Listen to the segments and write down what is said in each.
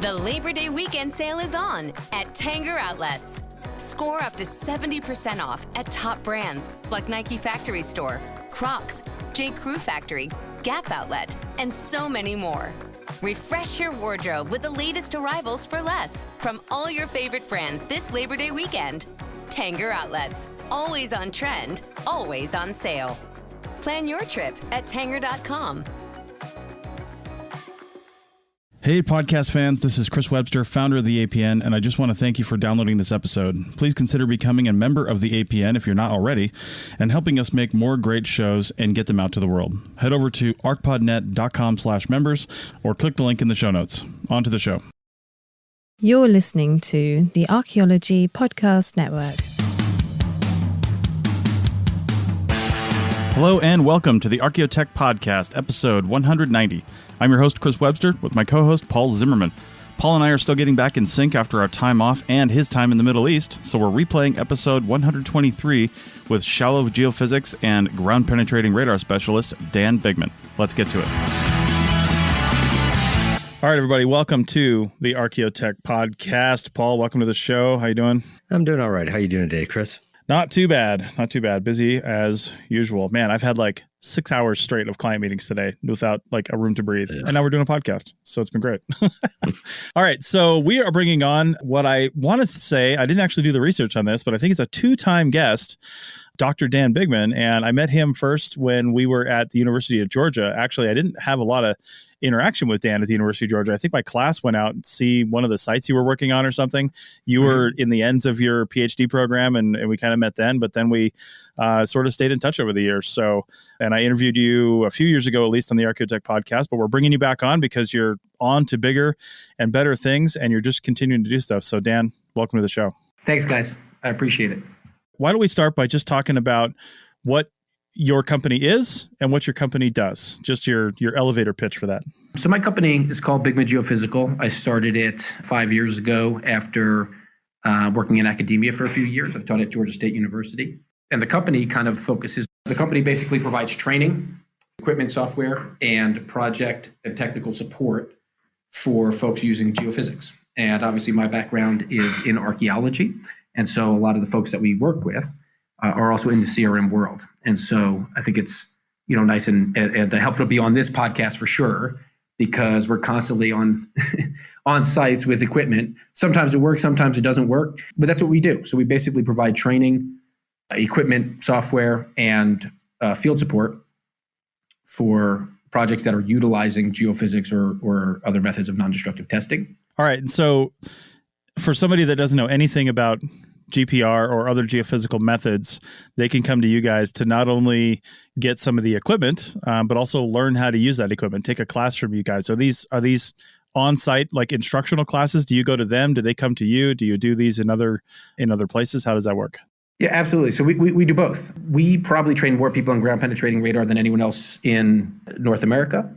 The Labor Day weekend sale is on at Tanger Outlets. Score up to 70% off at top brands like Nike Factory Store, Crocs, J. Crew Factory, Gap Outlet, and so many more. Refresh your wardrobe with the latest arrivals for less from all your favorite brands this Labor Day weekend. Tanger Outlets, always on trend, always on sale. Plan your trip at Tanger.com. Hey, podcast fans, this is Chris Webster, founder of the APN, and I just want to thank you for downloading this episode. Please consider becoming a member of the APN if you're not already, and helping us make more great shows and get them out to the world. Head over to ArchPodNet.com/members or click the link in the show notes. On to the show. You're listening to the Archaeology Podcast Network. Hello and welcome to the Archaeotech Podcast, episode 190. I'm your host, Chris Webster, with my co-host, Paul Zimmerman. Paul and I are still getting back in sync after our time off and his time in the Middle East, so we're replaying episode 123 with shallow geophysics and ground-penetrating radar specialist, Dan Bigman. Let's get to it. All right, everybody, welcome to the Archaeotech Podcast. Paul, welcome to the show. How you doing? I'm doing all right. How you doing today, Chris? Not too bad. Not too bad. Busy as usual. Man, I've had like 6 hours straight of client meetings today without like a room to breathe. Yeah. And now we're doing a podcast. So it's been great. All right. So we are bringing on what I want to say. I didn't actually do the research on this, but I think it's a two-time guest, Dr. Dan Bigman. And I met him first when we were at the University of Georgia. Actually, I didn't have a lot of interaction with Dan at the University of Georgia. I think my class went out and see one of the sites you were working on or something. You were in the ends of your PhD program and we kind of met then, but then we sort of stayed in touch over the years. So, and I interviewed you a few years ago, at least on the Archaeotech Podcast, but we're bringing you back on because you're on to bigger and better things and you're just continuing to do stuff. So Dan, welcome to the show. Thanks, guys. I appreciate it. Why don't we start by just talking about what your company is and what your company does, just your elevator pitch for that. So my company is called Bigman Geophysical. I started it 5 years ago after working in academia for a few years. I've taught at Georgia State University. And the company basically provides training, equipment, software, and project and technical support for folks using geophysics. And obviously my background is in archaeology. And so a lot of the folks that we work with are also in the CRM world. And so I think it's, nice and helpful to be on this podcast for sure, because we're constantly on sites with equipment. Sometimes it works, sometimes it doesn't work, but that's what we do. So we basically provide training, equipment, software, and field support for projects that are utilizing geophysics or other methods of non-destructive testing. All right. And so for somebody that doesn't know anything about GPR or other geophysical methods, they can come to you guys to not only get some of the equipment, but also learn how to use that equipment, take a class from you guys. Are these on-site like instructional classes? Do you go to them? Do they come to you? Do you do these in other places? How does that work? Yeah, absolutely. So we do both. We probably train more people on ground penetrating radar than anyone else in North America.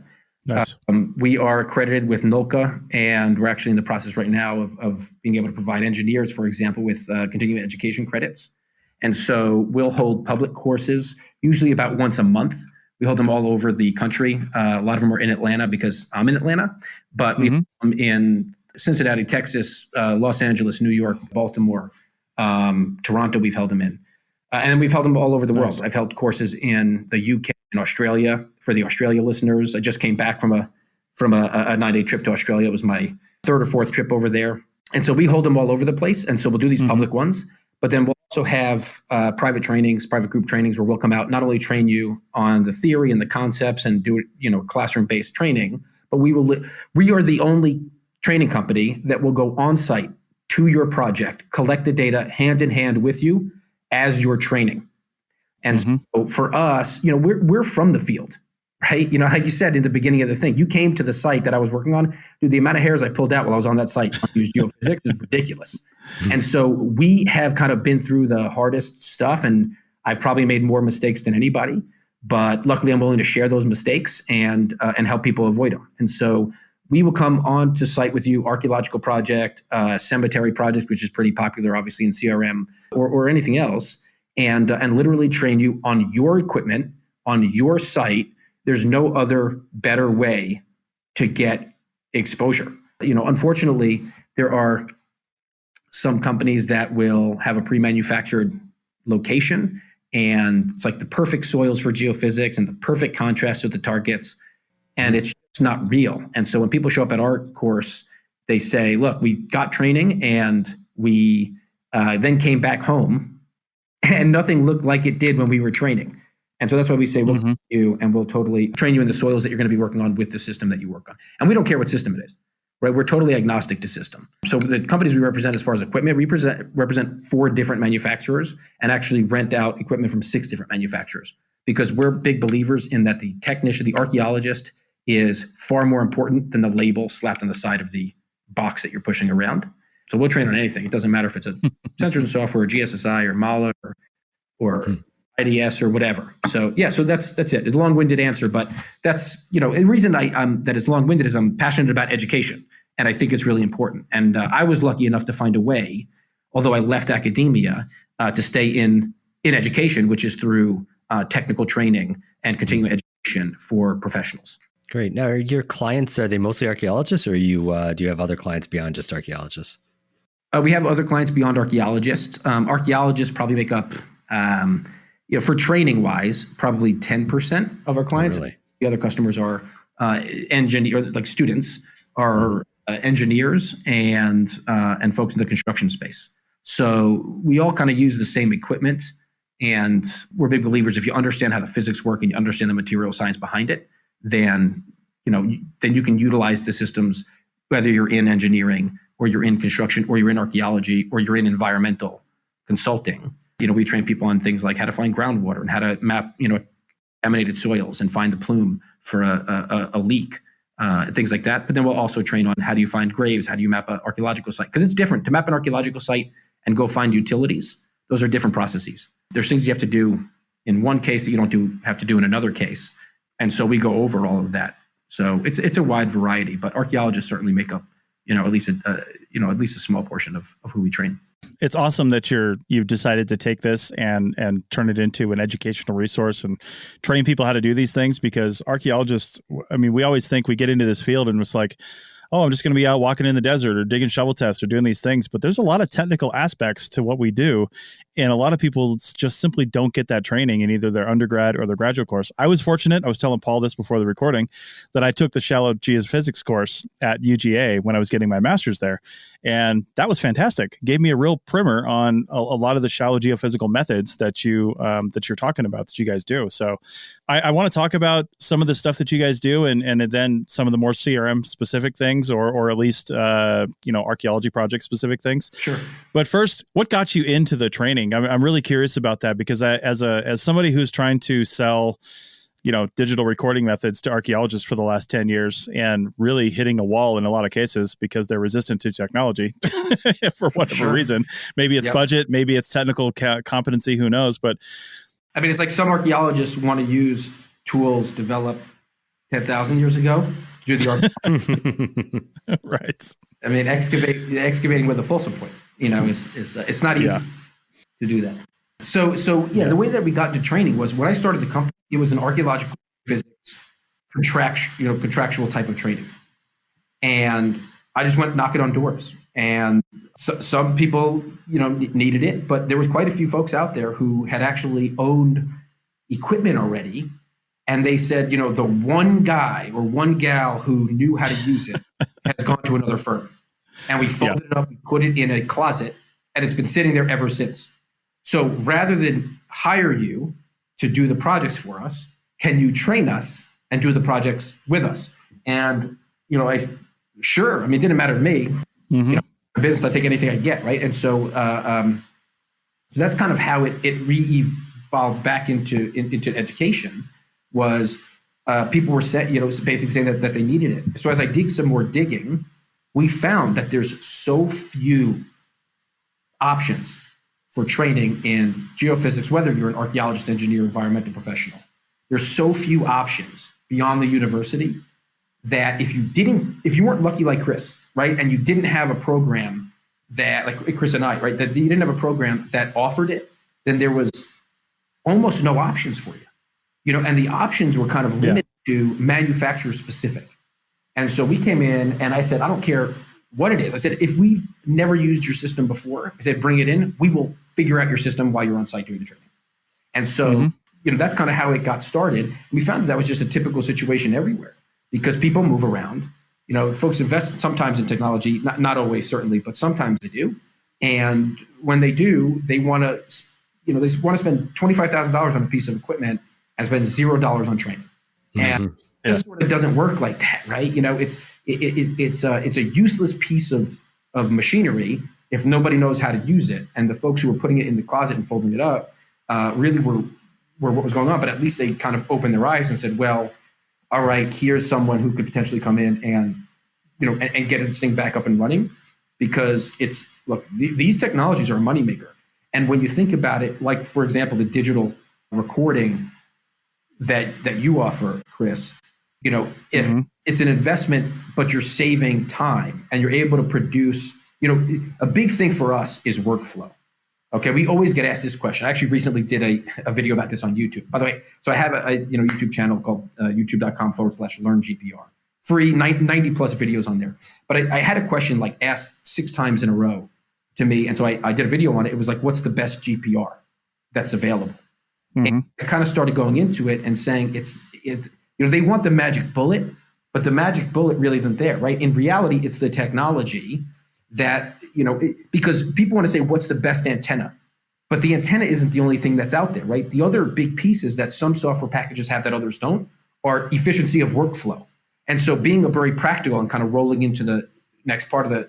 Nice. We are accredited with NOLCA, and we're actually in the process right now of being able to provide engineers, for example, with continuing education credits. And so we'll hold public courses, usually about once a month. We hold them all over the country. A lot of them are in Atlanta because I'm in Atlanta, but we hold them in Cincinnati, Texas, Los Angeles, New York, Baltimore, Toronto. We've held them in. And then we've held them all over the world. I've held courses in the UK and Australia for the Australia listeners. I just came back from a 9-day trip to Australia. It was my third or fourth trip over there. And so we hold them all over the place. And so we'll do these public ones, but then we'll also have private trainings, private group trainings where we'll come out, not only train you on the theory and the concepts and do it, classroom-based training, but we are the only training company that will go on site to your project, collect the data hand in hand with you as you're training. And so for us, we're from the field, right? Like you said in the beginning of the thing, you came to the site that I was working on. Dude, the amount of hairs I pulled out while I was on that site trying to use geophysics is ridiculous. And so we have kind of been through the hardest stuff, and I've probably made more mistakes than anybody, but luckily I'm willing to share those mistakes and help people avoid them. And so we will come on to site with you, archaeological project, cemetery project, which is pretty popular, obviously in CRM or anything else, and literally train you on your equipment, on your site. There's no other better way to get exposure. Unfortunately, there are some companies that will have a pre-manufactured location, and it's like the perfect soils for geophysics and the perfect contrast with the targets, and it's just not real. And so when people show up at our course, they say, look, we got training and we then came back home and nothing looked like it did when we were training. And so that's why we say we'll train you, and we'll totally train you in the soils that you're going to be working on with the system that you work on. And we don't care what system it is, right? We're totally agnostic to system. So the companies we represent as far as equipment, we represent 4 different manufacturers and actually rent out equipment from 6 different manufacturers, because we're big believers in that the technician, the archaeologist, is far more important than the label slapped on the side of the box that you're pushing around. So we'll train on anything. It doesn't matter if it's a sensors and software, or GSSI, or MALA, or IDS, or whatever. So yeah, so that's it. It's a long-winded answer, but that's, the reason that it's long-winded is I'm passionate about education, and I think it's really important. And I was lucky enough to find a way, although I left academia, to stay in education, which is through technical training and continuing education for professionals. Great. Now, are your clients, are they mostly archaeologists, or do you have other clients beyond just archaeologists? We have other clients beyond archaeologists. Archaeologists probably make up, for training wise, probably 10% of our clients. Oh, really? The other customers are like students are engineers and folks in the construction space. So we all kind of use the same equipment, and we're big believers. If you understand how the physics work and you understand the material science behind it, then you can utilize the systems, whether you're in engineering or you're in construction or you're in archaeology or you're in environmental consulting. We train people on things like how to find groundwater and how to map, contaminated soils and find the plume for a leak, things like that. But then we'll also train on how do you find graves, how do you map an archaeological site? Because it's different to map an archaeological site and go find utilities. Those are different processes. There's things you have to do in one case that you don't have to do in another case. And so we go over all of that. So it's a wide variety, but archaeologists certainly make up, at least a small portion of who we train. It's awesome that you've decided to take this and turn it into an educational resource and train people how to do these things, because archaeologists, we always think we get into this field and it's like, oh, I'm just going to be out walking in the desert or digging shovel tests or doing these things. But there's a lot of technical aspects to what we do. And a lot of people just simply don't get that training in either their undergrad or their graduate course. I was fortunate. I was telling Paul this before the recording, that I took the shallow geophysics course at UGA when I was getting my master's there. And that was fantastic. Gave me a real primer on a lot of the shallow geophysical methods that you're talking about, that you guys do. So I want to talk about some of the stuff that you guys do, and then some of the more CRM specific things, or at least archaeology project specific things. Sure. But first, what got you into the training? I'm really curious about that, because as somebody who's trying to sell digital recording methods to archaeologists for the last 10 years and really hitting a wall in a lot of cases because they're resistant to technology for whatever reason. Maybe it's budget, maybe it's technical competency, who knows? But it's like some archaeologists want to use tools developed 10,000 years ago to do the right. Excavating with a fulsome point, it's not easy to do that. So the way that we got into training was when I started the company, it was an archaeological physics contractual type of training. And I just went knocking on doors. And some people, needed it, but there was quite a few folks out there who had actually owned equipment already. And they said, the one guy or one gal who knew how to use it has gone to another firm. And we folded it up, we put it in a closet, and it's been sitting there ever since. So rather than hire you to do the projects for us, can you train us and do the projects with us? And, it didn't matter to me. Mm-hmm. Business, I take anything I get, right? And so that's kind of how it re-evolved back into education. Was people were basically saying that they needed it. So as I did some more digging, we found that there's so few options for training in geophysics, whether you're an archaeologist, engineer, environmental professional. There's so few options beyond the university that if you weren't lucky like Chris, right, and you didn't have a program that, like Chris and I, right, that you didn't have a program that offered it, then there was almost no options for you. And the options were kind of limited to manufacturer specific. And so we came in and I said, I don't care what it is. I said, if we've never used your system before, I said, bring it in. We will figure out your system while you're on site doing the training. And so, that's kind of how it got started. We found that was just a typical situation everywhere because people move around. Folks invest sometimes in technology, not always, certainly, but sometimes they do. And when they do, they want to, they want to spend $25,000 on a piece of equipment and spend $0 on training. And it sort of doesn't work like that, right? It's a useless piece of machinery if nobody knows how to use it. And the folks who were putting it in the closet and folding it up really were what was going on. But at least they kind of opened their eyes and said, well, all right, here's someone who could potentially come in and get this thing back up and running, because these technologies are a moneymaker. And when you think about it, like, for example, the digital recording that you offer, Chris, if it's an investment, but you're saving time and you're able to produce, a big thing for us is workflow. Okay. We always get asked this question. I actually recently did a video about this on YouTube, by the way. So I have a YouTube channel called youtube.com/learn GPR. Free 90 plus videos on there. But I had a question asked 6 times in a row to me. And so I did a video on it. It was like, what's the best GPR that's available? And I kind of started going into it and saying they want the magic bullet, but the magic bullet really isn't there, right? In reality, it's the technology that, because people want to say, what's the best antenna? But the antenna isn't the only thing that's out there, right? The other big pieces that some software packages have that others don't are efficiency of workflow. And so being very practical and kind of rolling into the next part of the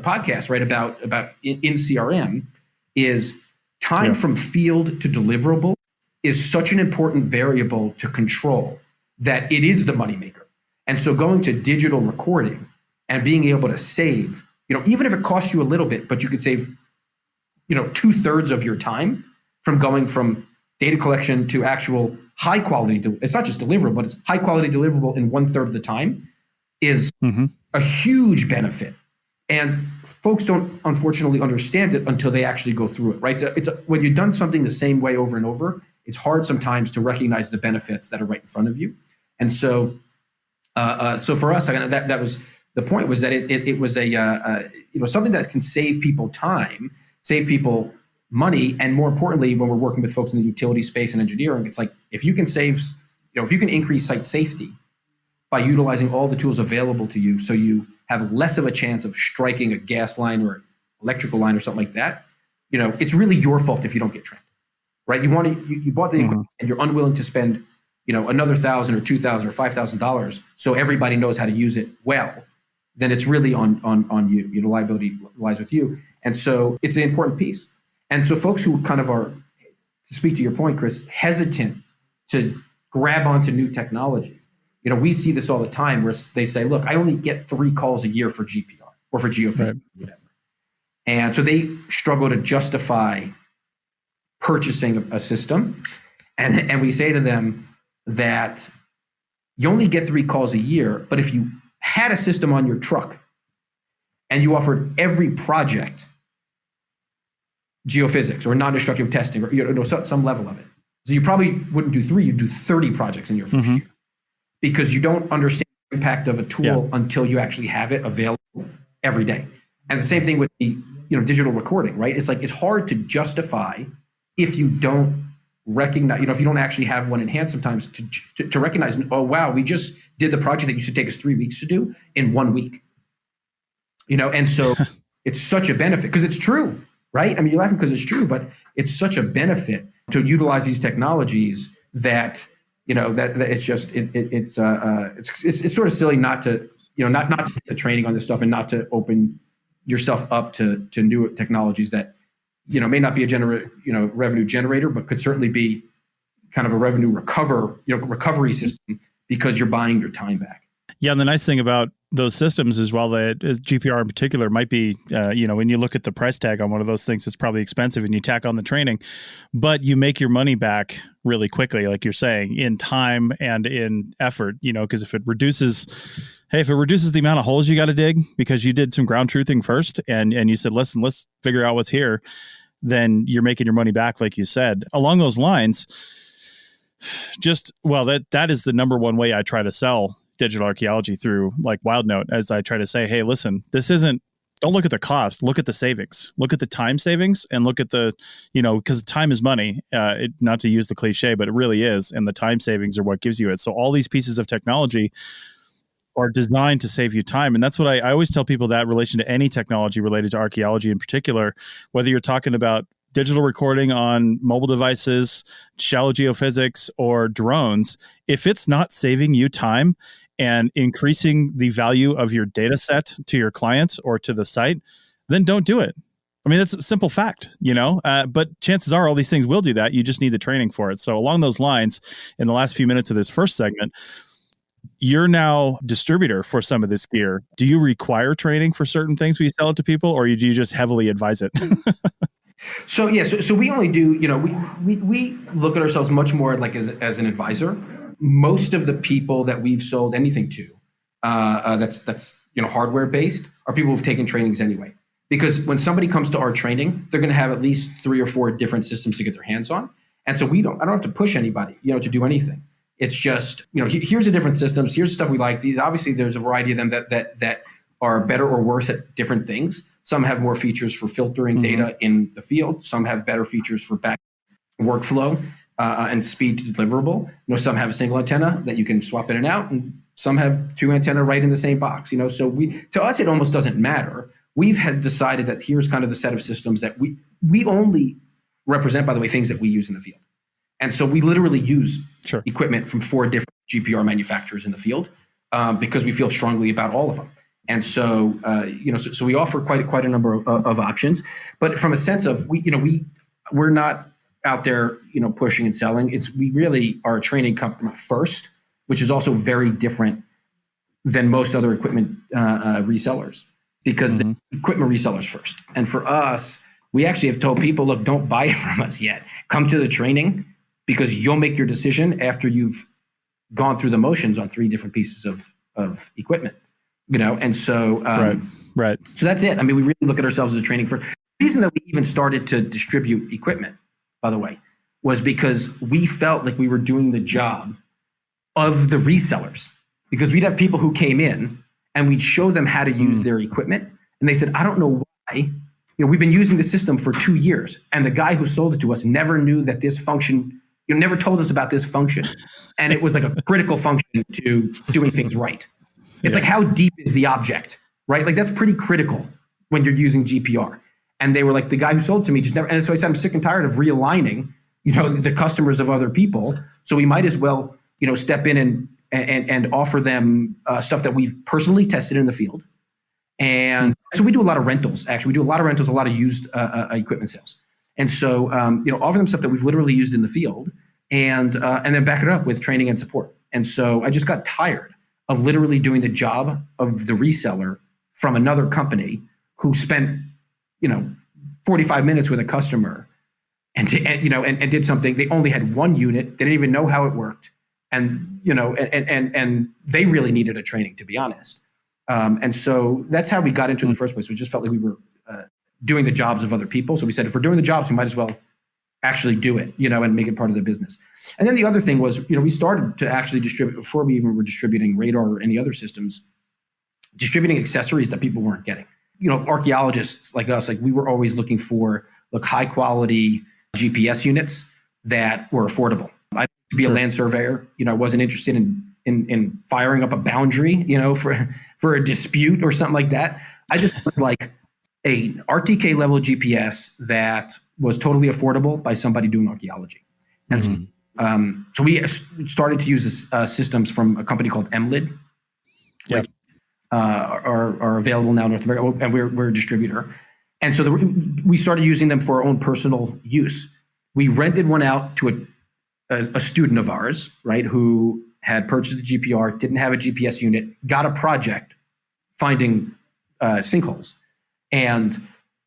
podcast, right, about in CRM is time from field to deliverable is such an important variable to control that it is the moneymaker. And so going to digital recording and being able to save, even if it costs you a little bit, but you could save, 2/3 of your time from going from data collection to actual high quality. It's not just deliverable, but it's high quality deliverable in 1/3 of the time is a huge benefit. And folks don't unfortunately understand it until they actually go through it, right? When you've done something the same way over and over, it's hard sometimes to recognize the benefits that are right in front of you. And so, for us, that was the point, was that it was something that can save people time, save people money, and more importantly, when we're working with folks in the utility space and engineering, it's like if you can increase site safety by utilizing all the tools available to you, so you have less of a chance of striking a gas line or electrical line or something like that, it's really your fault if you don't get trained, right? You bought the equipment and you're unwilling to spend, another $1,000 or $2,000 or $5,000 so everybody knows how to use it well, then it's really on you. The liability lies with you. And so it's an important piece. And so folks who kind of are, to speak to your point, Chris, hesitant to grab onto new technology, we see this all the time where they say, look, I only get 3 calls a year for GPR or for geophysics, whatever. And so they struggle to justify purchasing a system. And we say to them that you only get 3 calls a year, but if you had a system on your truck and you offered every project geophysics or non-destructive testing or some level of it, so you probably wouldn't do 3, you'd do 30 projects in your first year, because you don't understand the impact of a tool until you actually have it available every day. And the same thing with the digital recording, right? It's like it's hard to justify if you don't recognize, if you don't actually have one in hand sometimes to recognize, oh wow, we just did the project that used to take us 3 weeks to do in 1 week. And so it's such a benefit because it's true, right? I mean, you're laughing because it's true, but it's such a benefit to utilize these technologies that that it's just it's sort of silly not to not to get the training on this stuff and not to open yourself up to new technologies that may not be a revenue generator, but could certainly be kind of a revenue recovery system because you're buying your time back. Yeah, and the nice thing about those systems is, while GPR in particular might be, when you look at the price tag on one of those things, it's probably expensive and you tack on the training, but you make your money back really quickly, like you're saying, in time and in effort, because if it reduces the amount of holes you got to dig because you did some ground truthing first and you said, listen, let's figure out what's here, then you're making your money back, like you said. Along those lines, that is the number one way I try to sell digital archaeology through like WildNote as I try to say, hey, listen, don't look at the cost, look at the savings, look at the time savings, and look at the, because time is money, not to use the cliche, but it really is. And the time savings are what gives you it. So all these pieces of technology are designed to save you time. And that's what I always tell people, that relation to any technology related to archaeology in particular, whether you're talking about digital recording on mobile devices, shallow geophysics, or drones, if it's not saving you time and increasing the value of your data set to your clients or to the site, then don't do it. I mean, that's a simple fact, but chances are all these things will do that. You just need the training for it. So along those lines, in the last few minutes of this first segment, you're now distributor for some of this gear. Do you require training for certain things when you sell it to people, or do you just heavily advise it? So we only do, we look at ourselves much more like as an advisor. Most of the people that we've sold anything to, that's hardware based, are people who've taken trainings anyway. Because when somebody comes to our training, they're going to have at least 3 or 4 different systems to get their hands on, and so I don't have to push anybody, to do anything. It's just, here's the different systems, here's the stuff we like. Obviously, there's a variety of them that are better or worse at different things. Some have more features for filtering data in the field. Some have better features for back workflow and speed to deliverable. Some have a single antenna that you can swap in and out, and some have 2 antenna right in the same box. So to us, it almost doesn't matter. We've had decided that here's kind of the set of systems that we only represent, by the way, things that we use in the field. And so we literally use equipment from 4 different GPR manufacturers in the field because we feel strongly about all of them. And so, so we offer quite a number of options. But from a sense of we're not out there, pushing and selling. We really are a training company first, which is also very different than most other equipment resellers, because the equipment resellers first. And for us, we actually have told people, look, don't buy it from us yet. Come to the training, because you'll make your decision after you've gone through the motions on 3 different pieces of equipment, and so, right. So that's it. I mean, we really look at ourselves as a training first. The reason that we even started to distribute equipment, by the way, was because we felt like we were doing the job of the resellers, because we'd have people who came in and we'd show them how to use their equipment. And they said, I don't know why, we've been using the system for 2 years. And the guy who sold it to us never knew that this function, never told us about this function. And it was like a critical function to doing things right. It's like, how deep is the object, right? Like, that's pretty critical when you're using GPR. And they were like, the guy who sold it to me just never. And so I said, I'm sick and tired of realigning, the customers of other people. So we might as well, step in and offer them stuff that we've personally tested in the field. And so we do a lot of rentals. Actually, we do a lot of rentals, a lot of used equipment sales. And so, offer them stuff that we've literally used in the field, and then back it up with training and support. And so I just got tired of literally doing the job of the reseller from another company who spent, 45 minutes with a customer and did something. They only had 1 unit. They didn't even know how it worked. And, and they really needed a training, to be honest. And so that's how we got into it in the first place. We just felt like we were doing the jobs of other people. So we said, if we're doing the jobs, we might as well actually do it, and make it part of the business. And then the other thing was, we started to actually distribute, before we even were distributing radar or any other systems, distributing accessories that people weren't getting. Archaeologists like us, we were always looking for high quality GPS units that were affordable. I to be a land surveyor, I wasn't interested in firing up a boundary, for a dispute or something like that. I just like a RTK level GPS that was totally affordable by somebody doing archaeology. And so we started to use systems from a company called MLID, which are available now in North America, and we're a distributor. And so we started using them for our own personal use. We rented one out to a student of ours, right, who had purchased a GPR, didn't have a GPS unit, got a project finding sinkholes. And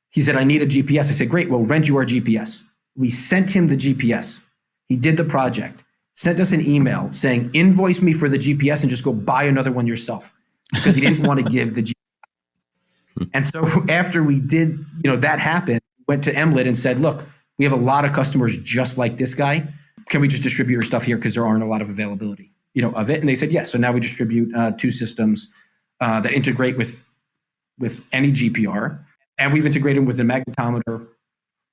he said, I need a GPS. I said, great, we'll rent you our GPS. We sent him the GPS. He did the project, sent us an email saying, invoice me for the GPS and just go buy another one yourself, because he didn't want to give the GPS. And so after we did, that happened, went to MLID and said, look, we have a lot of customers just like this guy. Can we just distribute your stuff here, because there aren't a lot of availability? of it. And they said, yes. So now we distribute 2 systems that integrate with any GPR. And we've integrated them with a magnetometer.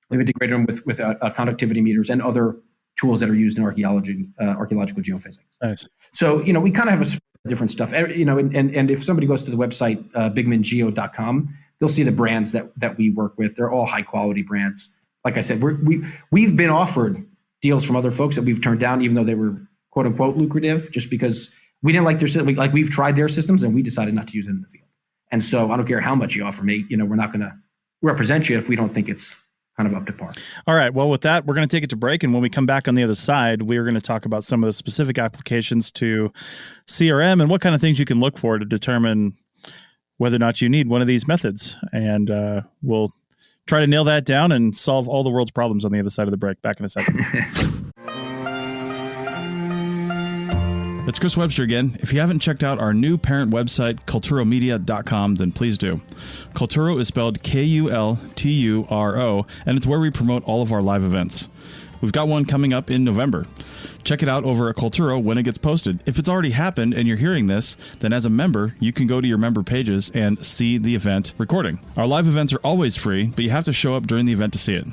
We've integrated them with conductivity meters and other tools that are used in archaeological geophysics. Nice. So, we kind of have a spread of different stuff, and if somebody goes to the website, bigmangeo.com, they'll see the brands that we work with. They're all high quality brands. Like I said, we've been offered deals from other folks that we've turned down, even though they were quote unquote lucrative, just because we didn't like their system. Like we've tried their systems and we decided not to use it in the field. And so I don't care how much you offer me, we're not going to represent you if we don't think it's kind of up to par. All right. Well, with that, we're going to take it to break. And when we come back on the other side, we're going to talk about some of the specific applications to CRM and what kind of things you can look for to determine whether or not you need one of these methods. And we'll try to nail that down and solve all the world's problems on the other side of the break. Back in a second. It's Chris Webster again. If you haven't checked out our new parent website, kulturomedia.com, then please do. Kulturo is spelled Kulturo, and it's where we promote all of our live events. We've got one coming up in November. Check it out over at Kulturo when it gets posted. If it's already happened and you're hearing this, then as a member, you can go to your member pages and see the event recording. Our live events are always free, but you have to show up during the event to see it.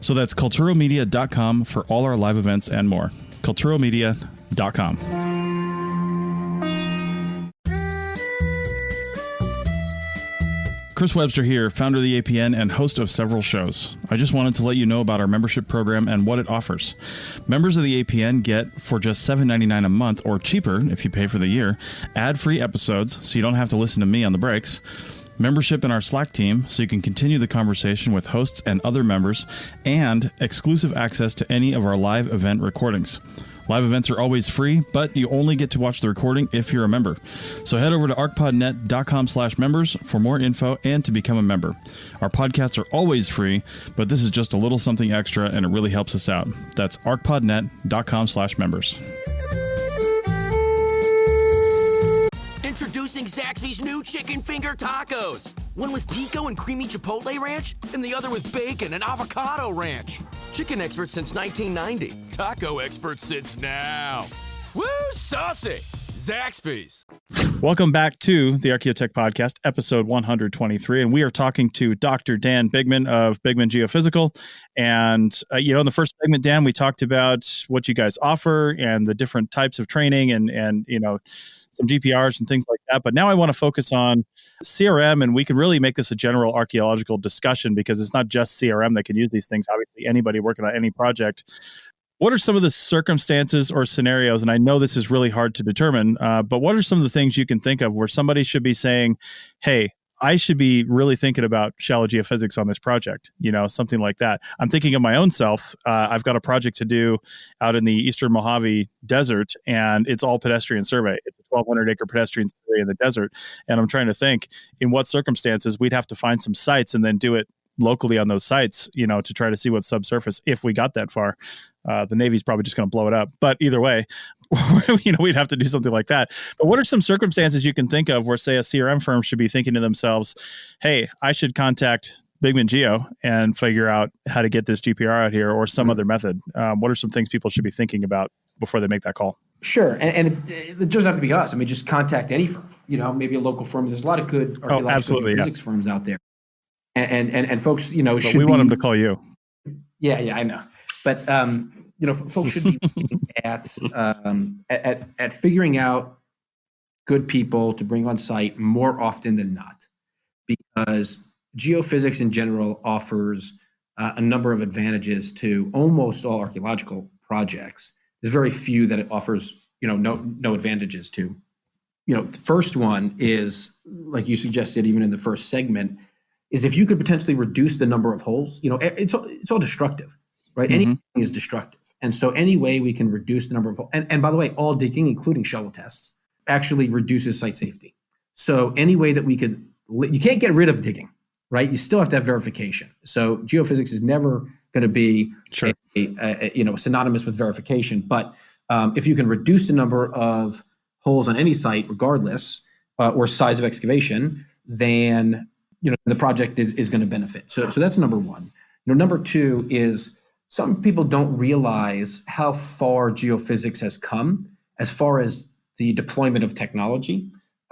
So that's kulturomedia.com for all our live events and more. kulturomedia.com. Chris Webster here, founder of the APN and host of several shows. I just wanted to let you know about our membership program and what it offers. Members of the APN get, for just $7.99 a month, or cheaper if you pay for the year, ad-free episodes so you don't have to listen to me on the breaks, membership in our Slack team so you can continue the conversation with hosts and other members, and exclusive access to any of our live event recordings. Live events are always free, but you only get to watch the recording if you're a member. So head over to ArchPodNet.com/members for more info and to become a member. Our podcasts are always free, but this is just a little something extra and it really helps us out. That's ArchPodNet.com/members. Introducing Zaxby's new chicken finger tacos. One with pico and creamy chipotle ranch, and the other with bacon and avocado ranch. Chicken expert since 1990. Taco expert since now. Woo, saucy! Zaxby's. Welcome back to the Archaeotech Podcast, episode 123. And we are talking to Dr. Dan Bigman of Bigman Geophysical. And, in the first segment, Dan, we talked about what you guys offer and the different types of training and some GPRs and things like that. But now I want to focus on CRM, and we can really make this a general archaeological discussion because it's not just CRM that can use these things. Obviously, anybody working on any project. What are some of the circumstances or scenarios, and I know this is really hard to determine, but what are some of the things you can think of where somebody should be saying, hey, I should be really thinking about shallow geophysics on this project, something like that. I'm thinking of my own self. I've got a project to do out in the Eastern Mojave Desert, and it's all pedestrian survey. It's a 1,200-acre pedestrian survey in the desert, and I'm trying to think in what circumstances we'd have to find some sites and then do it locally on those sites, to try to see what's subsurface if we got that far. The Navy's probably just going to blow it up. But either way, we'd have to do something like that. But what are some circumstances you can think of where, say, a CRM firm should be thinking to themselves, hey, I should contact Bigman Geo and figure out how to get this GPR out here or some other method? What are some things people should be thinking about before they make that call? Sure. And it doesn't have to be us. I mean, just contact any firm, maybe a local firm. There's a lot of good archaeological physics firms out there. And folks, but we want them to call you. Yeah, I know. But folks should be looking at figuring out good people to bring on site more often than not, because geophysics in general offers a number of advantages to almost all archaeological projects. There's very few that it offers, no advantages to. The first one is, like you suggested, even in the first segment, is if you could potentially reduce the number of holes. It's all destructive, right? Mm-hmm. Anything is destructive. And so any way we can reduce the number of holes, and by the way, all digging, including shovel tests, actually reduces site safety. So any way that we could, you can't get rid of digging, right? You still have to have verification. So geophysics is never going to be synonymous with verification. But if you can reduce the number of holes on any site, regardless, or size of excavation, then the project is going to benefit. So that's number one. Number two is some people don't realize how far geophysics has come as far as the deployment of technology.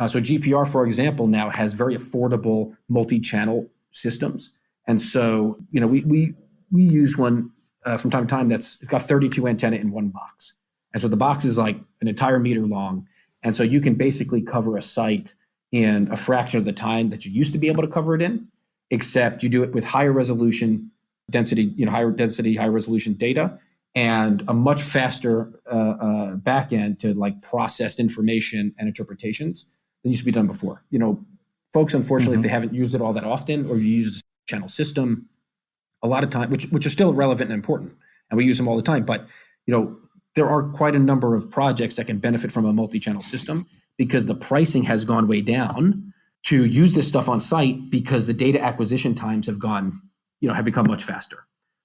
So GPR, for example, now has very affordable multi-channel systems. And so, we use one from time to time it's got 32 antenna in one box. And so the box is like an entire meter long. And so you can basically cover a site in a fraction of the time that you used to be able to cover it in, except you do it with higher resolution density, higher density, high resolution data, and a much faster back end to like processed information and interpretations than used to be done before. Folks, unfortunately, if they haven't used it all that often, or you use a channel system, a lot of time, which are still relevant and important, and we use them all the time. But there are quite a number of projects that can benefit from a multi-channel system because the pricing has gone way down to use this stuff on site because the data acquisition times have become much faster.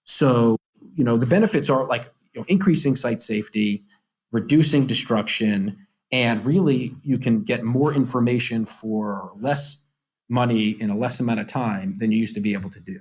So, the benefits are like increasing site safety, reducing destruction, and really you can get more information for less money in a less amount of time than you used to be able to do.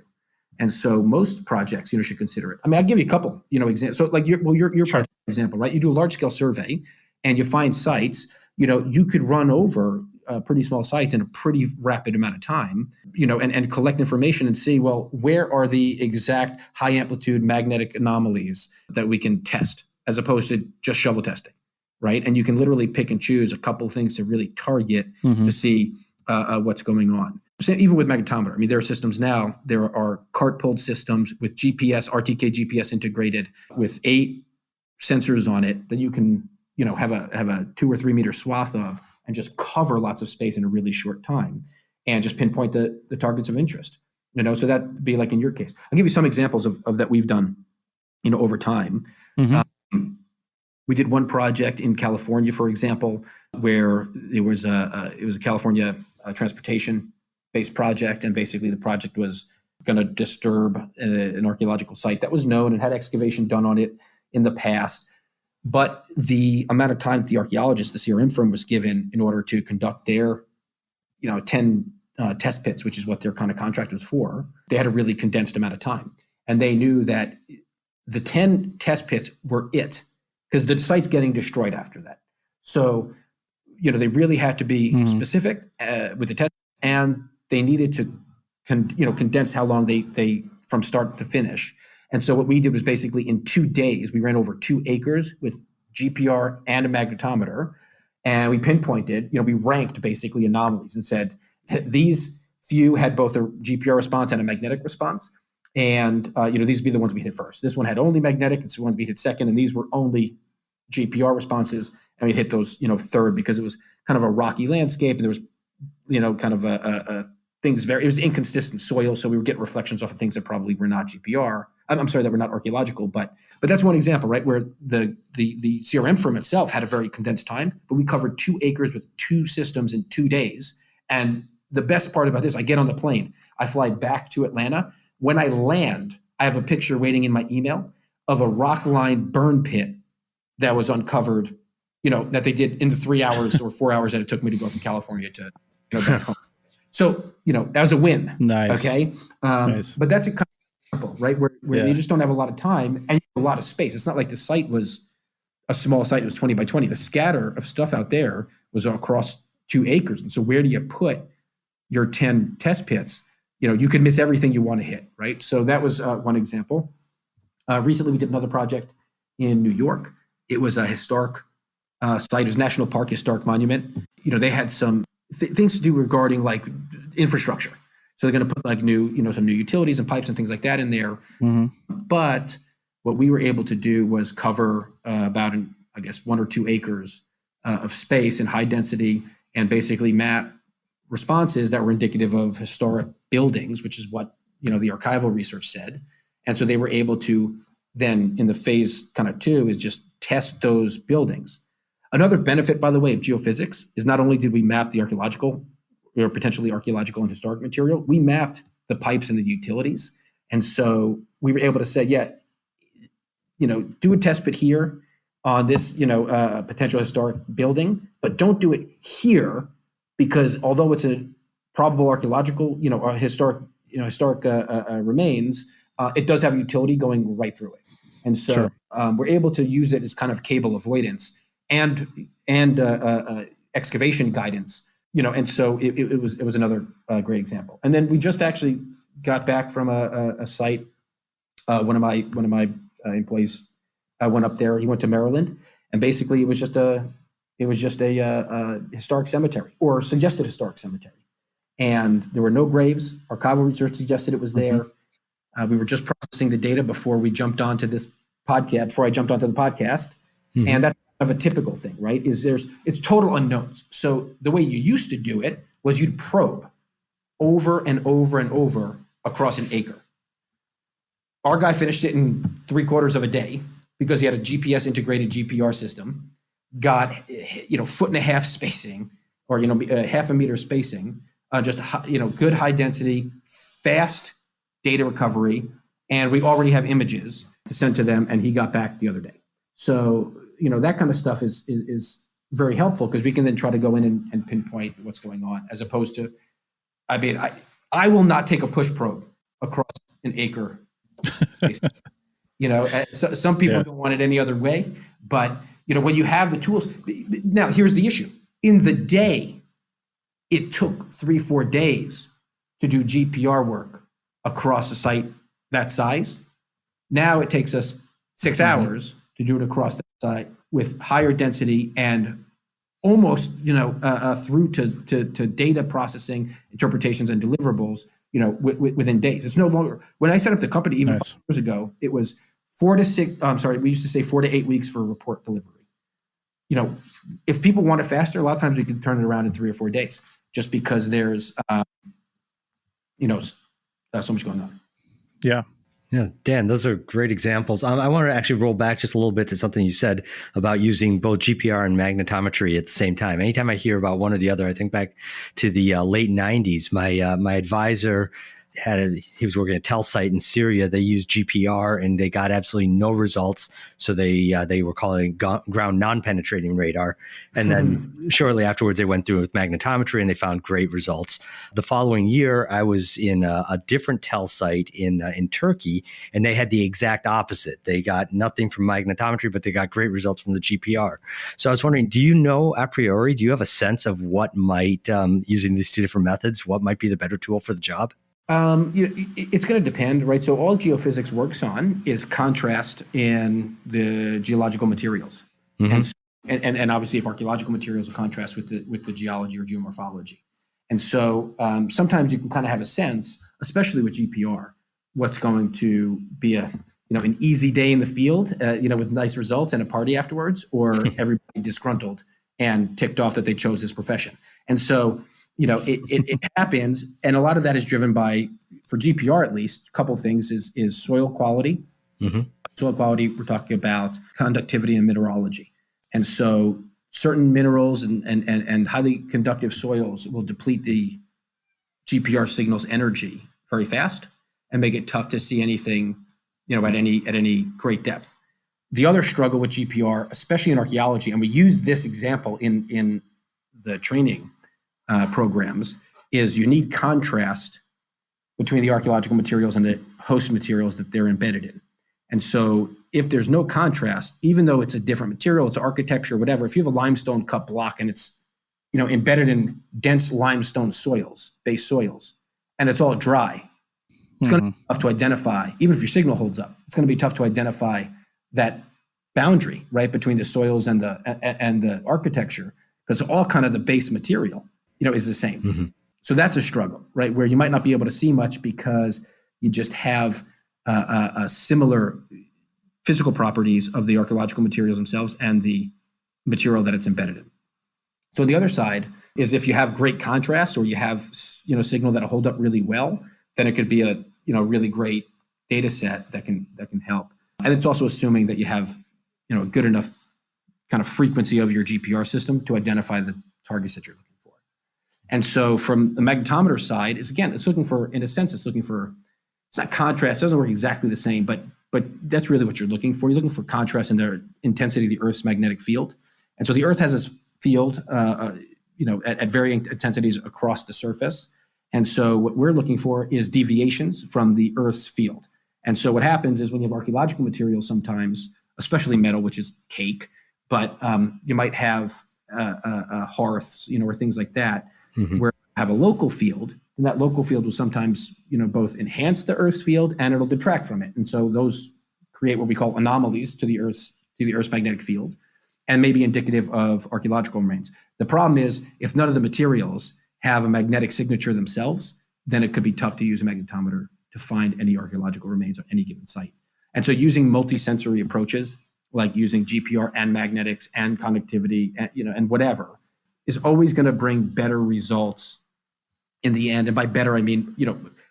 And so most projects, should consider it. I mean, I'll give you a couple, examples. So like your project example, right? You do a large scale survey and you find sites, you could run over pretty small sites in a pretty rapid amount of time, and collect information and see, well, where are the exact high amplitude magnetic anomalies that we can test as opposed to just shovel testing, right? And you can literally pick and choose a couple of things to really target to see what's going on. So even with magnetometer, I mean, there are systems now, there are cart pulled systems with GPS, RTK GPS integrated with 8 sensors on it that you can, have a 2 or 3 meter swath of and just cover lots of space in a really short time and just pinpoint the targets of interest, so that'd be like in your case. I'll give you some examples of that we've done, over time. We did one project in California, for example, where it was a California transportation-based project, and basically the project was going to disturb an archaeological site that was known and had excavation done on it in the past. But the amount of time that the archaeologist, the CRM firm, was given in order to conduct their, 10 test pits, which is what their kind of contract was for, they had a really condensed amount of time. And they knew that the 10 test pits were it, because the site's getting destroyed after that. So, they really had to be specific with the test, and they needed to, condense how long they from start to finish. And so what we did was basically in 2 days, we ran over 2 acres with GPR and a magnetometer, and we pinpointed, we ranked basically anomalies and said these few had both a GPR response and a magnetic response. And, these would be the ones we hit first. This one had only magnetic, it's the one we hit second, and these were only GPR responses, and we hit those, third, because it was kind of a rocky landscape, and there was, kind of a things it was inconsistent soil, so we were getting reflections off of things that probably were not GPR. I'm sorry, that were not archaeological, but that's one example, right, where the CRM firm itself had a very condensed time, but we covered 2 acres with 2 systems in 2 days. And the best part about this, I get on the plane, I fly back to Atlanta. When I land, I have a picture waiting in my email of a rock-lined burn pit that was uncovered, that they did in the 3 hours or 4 hours that it took me to go from California to, back home. So, that was a win. Nice. Okay. Nice. But that's a kind of example, right? Where you just don't have a lot of time and a lot of space. It's not like the site was a small site. It was 20 by 20. The scatter of stuff out there was across 2 acres. And so where do you put your 10 test pits? You could miss everything you want to hit, right? So that was one example. Recently, we did another project in New York. It was a historic site. It was National Park, historic monument. They had some things to do regarding like infrastructure. So they're going to put like some new utilities and pipes and things like that in there. But what we were able to do was cover about, 1 or 2 acres of space in high density and basically map responses that were indicative of historic buildings, which is what, the archival research said. And so they were able to then in the phase kind of 2 is just test those buildings. Another benefit, by the way, of geophysics is not only did we map the archaeological or potentially archaeological and historic material, we mapped the pipes and the utilities. And so we were able to say, do a test pit here on this, potential historic building, but don't do it here because although it's a probable archaeological, historic remains, it does have utility going right through it. And so we're able to use it as kind of cable avoidance. And and excavation guidance. And so it was another great example. And then we just actually got back from a site. One of my employees went up there. He went to Maryland, and basically it was just a historic cemetery, or suggested historic cemetery, and there were no graves. Archival research suggested it was there. We were just processing the data before we jumped onto this podcast. Before I jumped onto the podcast, and that's kind of a typical thing, right? It's total unknowns. So the way you used to do it was you'd probe over and over and over across an acre. Our guy finished it in 3/4 of a day because he had a GPS integrated GPR system, got 1.5 foot spacing, or half a meter spacing, just good high density, fast data recovery, and we already have images to send to them. And he got back the other day. So that kind of stuff is very helpful, because we can then try to go in and pinpoint what's going on, as opposed to, I will not take a push probe across an acre. Some people don't want it any other way, but when you have the tools. Now here's the issue: in the day, it took 3-4 days to do GPR work across a site that size. Now it takes us 6 hours to do it across that site with higher density and almost through to data processing, interpretations, and deliverables within days. It's no longer, when I set up the company even 5 years ago, it was 4 to 6. We used to say 4 to 8 weeks for report delivery. If people want it faster, a lot of times we can turn it around in 3 or 4 days, just because there's so much going on. Yeah, Dan, those are great examples. I want to actually roll back just a little bit to something you said about using both GPR and magnetometry at the same time. Anytime I hear about one or the other, I think back to the late 90s. My advisor he was working at a tel site in Syria. They used GPR and they got absolutely no results. So they were calling it ground non-penetrating radar. And then shortly afterwards, they went through it with magnetometry and they found great results. The following year, I was in a different tel site in Turkey, and they had the exact opposite. They got nothing from magnetometry, but they got great results from the GPR. So I was wondering, do you know a priori, do you have a sense of what might, using these two different methods, what might be the better tool for the job? It's going to depend, right? So all geophysics works on is contrast in the geological materials, and obviously if archaeological materials will contrast with the geology or geomorphology. And so sometimes you can kind of have a sense, especially with GPR, what's going to be an easy day in the field, with nice results and a party afterwards, or everybody disgruntled and ticked off that they chose this profession. And so it happens, and a lot of that is driven by, for GPR at least, a couple of things is soil quality. Soil quality, we're talking about conductivity and mineralogy. And so certain minerals and highly conductive soils will deplete the GPR signal's energy very fast and make it tough to see anything, at any great depth. The other struggle with GPR, especially in archaeology, and we use this example in the training programs, is you need contrast between the archaeological materials and the host materials that they're embedded in. And so if there's no contrast, even though it's a different material, it's architecture, whatever, if you have a limestone cut block and it's embedded in dense limestone soils, base soils, and it's all dry, it's going to be tough to identify. Even if your signal holds up, it's going to be tough to identify that boundary, right, between the soils and the architecture, because all kind of the base material is the same. So that's a struggle, right? Where you might not be able to see much because you just have a similar physical properties of the archaeological materials themselves and the material that it's embedded in. So the other side is if you have great contrast, or you have signal that'll hold up really well, then it could be a really great data set that can help. And it's also assuming that you have a good enough kind of frequency of your GPR system to identify the targets that you're looking for. And so from the magnetometer side it's looking for, in a sense, it's not contrast, it doesn't work exactly the same, but that's really what you're looking for. You're looking for contrast in the intensity of the Earth's magnetic field. And so the Earth has this field, at varying intensities across the surface. And so what we're looking for is deviations from the Earth's field. And so what happens is when you have archaeological materials sometimes, especially metal, which is cake, but you might have hearths, or things like that, where you have a local field, and that local field will sometimes, both enhance the Earth's field and it'll detract from it. And so those create what we call anomalies to the Earth's magnetic field, and may be indicative of archaeological remains. The problem is, if none of the materials have a magnetic signature themselves, then it could be tough to use a magnetometer to find any archaeological remains on any given site. And so using multi-sensory approaches, like using GPR and magnetics and conductivity, and whatever, is always going to bring better results in the end. And by better, I mean,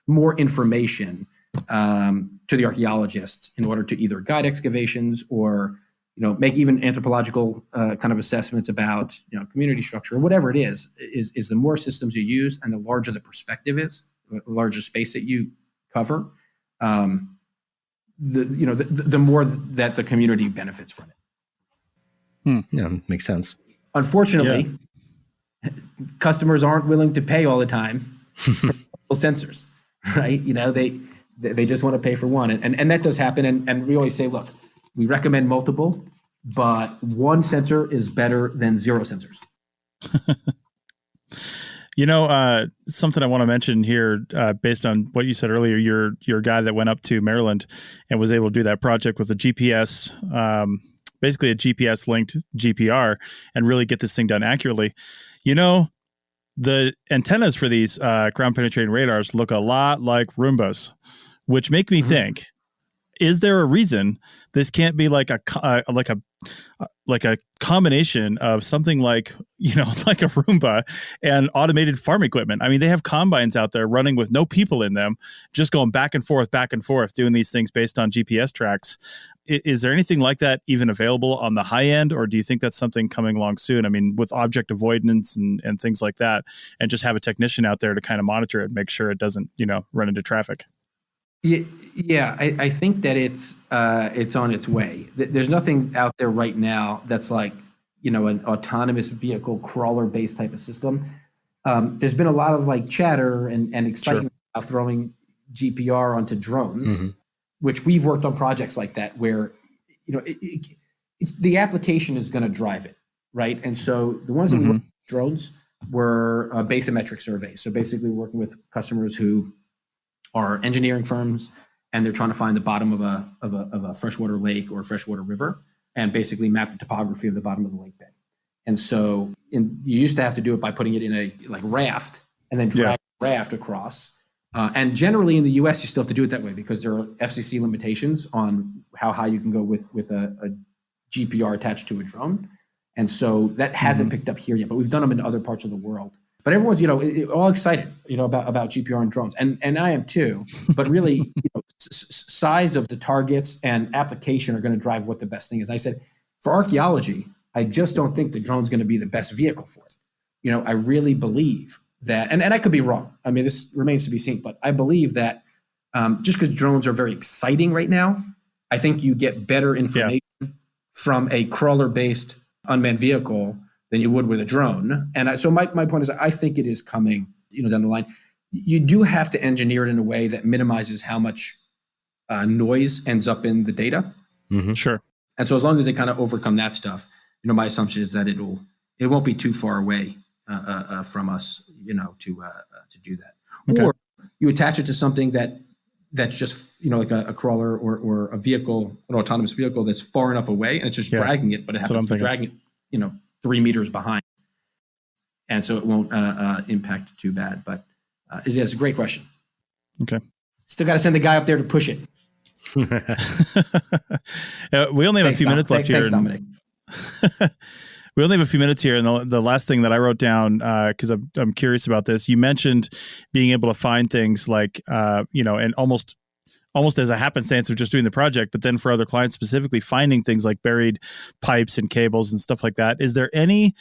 more information to the archaeologists in order to either guide excavations or, make even anthropological kind of assessments about, community structure or whatever it is the more systems you use and the larger the perspective is, the larger space that you cover, the more that the community benefits from it. Yeah, makes sense. Unfortunately, customers aren't willing to pay all the time for sensors, right? They just want to pay for one, and that does happen. And we always say, look, we recommend multiple, but one sensor is better than zero sensors. Something I want to mention here, based on what you said earlier, you're a guy that went up to Maryland and was able to do that project with a GPS, basically a GPS linked GPR, and really get this thing done accurately. The antennas for these ground penetrating radars look a lot like Roombas, which make me think, is there a reason this can't be like a combination of something like a Roomba and automated farm equipment? I mean, they have combines out there running with no people in them, just going back and forth, doing these things based on GPS tracks. Is there anything like that even available on the high end, or do you think that's something coming along soon? I mean, with object avoidance and things like that, and just have a technician out there to kind of monitor it and make sure it doesn't, run into traffic. Yeah, I think that it's on its way. There's nothing out there right now that's like, an autonomous vehicle crawler-based type of system. There's been a lot of like chatter and excitement about throwing GPR onto drones, which we've worked on projects like that where, it's the application is going to drive it, right? And so the ones that we work with drones were bathymetric surveys. So basically working with customers who are engineering firms, and they're trying to find the bottom of a freshwater lake or a freshwater river, and basically map the topography of the bottom of the lake bed. And so you used to have to do it by putting it in a raft and then drag the raft across. And generally in the US, you still have to do it that way because there are FCC limitations on how high you can go with a GPR attached to a drone. And so that hasn't picked up here yet, but we've done them in other parts of the world. But everyone's, all excited, about GPR and drones, and I am too. But really, size of the targets and application are going to drive what the best thing is. I said, for archaeology, I just don't think the drone's going to be the best vehicle for it. I really believe that, and I could be wrong. I mean, this remains to be seen, but I believe that just because drones are very exciting right now, I think you get better information from a crawler-based unmanned vehicle than you would with a drone. And so my point is, I think it is coming, down the line. You do have to engineer it in a way that minimizes how much noise ends up in the data. Sure. And so as long as they kind of overcome that stuff, my assumption is that it won't be too far away from us, to do that. Okay. Or you attach it to something that's just, like a crawler or a vehicle, an autonomous vehicle that's far enough away, and it's just dragging it, but it happens to be dragging it, 3 meters behind. And so it won't impact too bad. But it's a great question. Okay. Still got to send the guy up there to push it. We only have a few minutes left here. Thanks, Dominic. We only have a few minutes here. And the last thing that I wrote down, because I'm curious about this, you mentioned being able to find things like, and almost as a happenstance of just doing the project, but then for other clients specifically finding things like buried pipes and cables and stuff like that. Is there any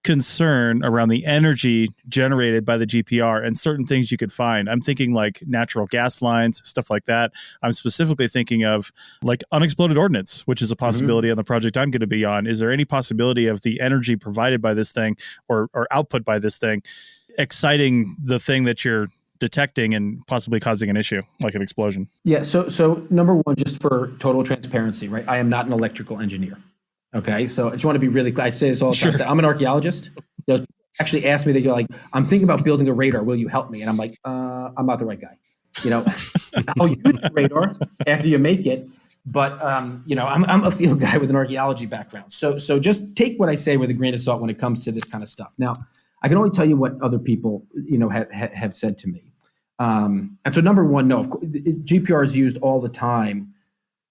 concern around the energy generated by the GPR and certain things you could find? I'm thinking like natural gas lines, stuff like that. I'm specifically thinking of like unexploded ordnance, which is a possibility on the project I'm going to be on. Is there any possibility of the energy provided by this thing or output by this thing exciting the thing that you're detecting and possibly causing an issue like an explosion? Yeah. So number one, just for total transparency, right? I am not an electrical engineer. Okay, so I just want to be really clear. I say this all the time. Sure. I'm an archaeologist. They'll actually ask me, they go like, I'm thinking about building a radar. Will you help me? And I'm like, I'm not the right guy. I'll use the radar after you make it. But, I'm a field guy with an archaeology background. So just take what I say with a grain of salt when it comes to this kind of stuff. Now, I can only tell you what other people, have said to me. And so number one, no, of course, GPR is used all the time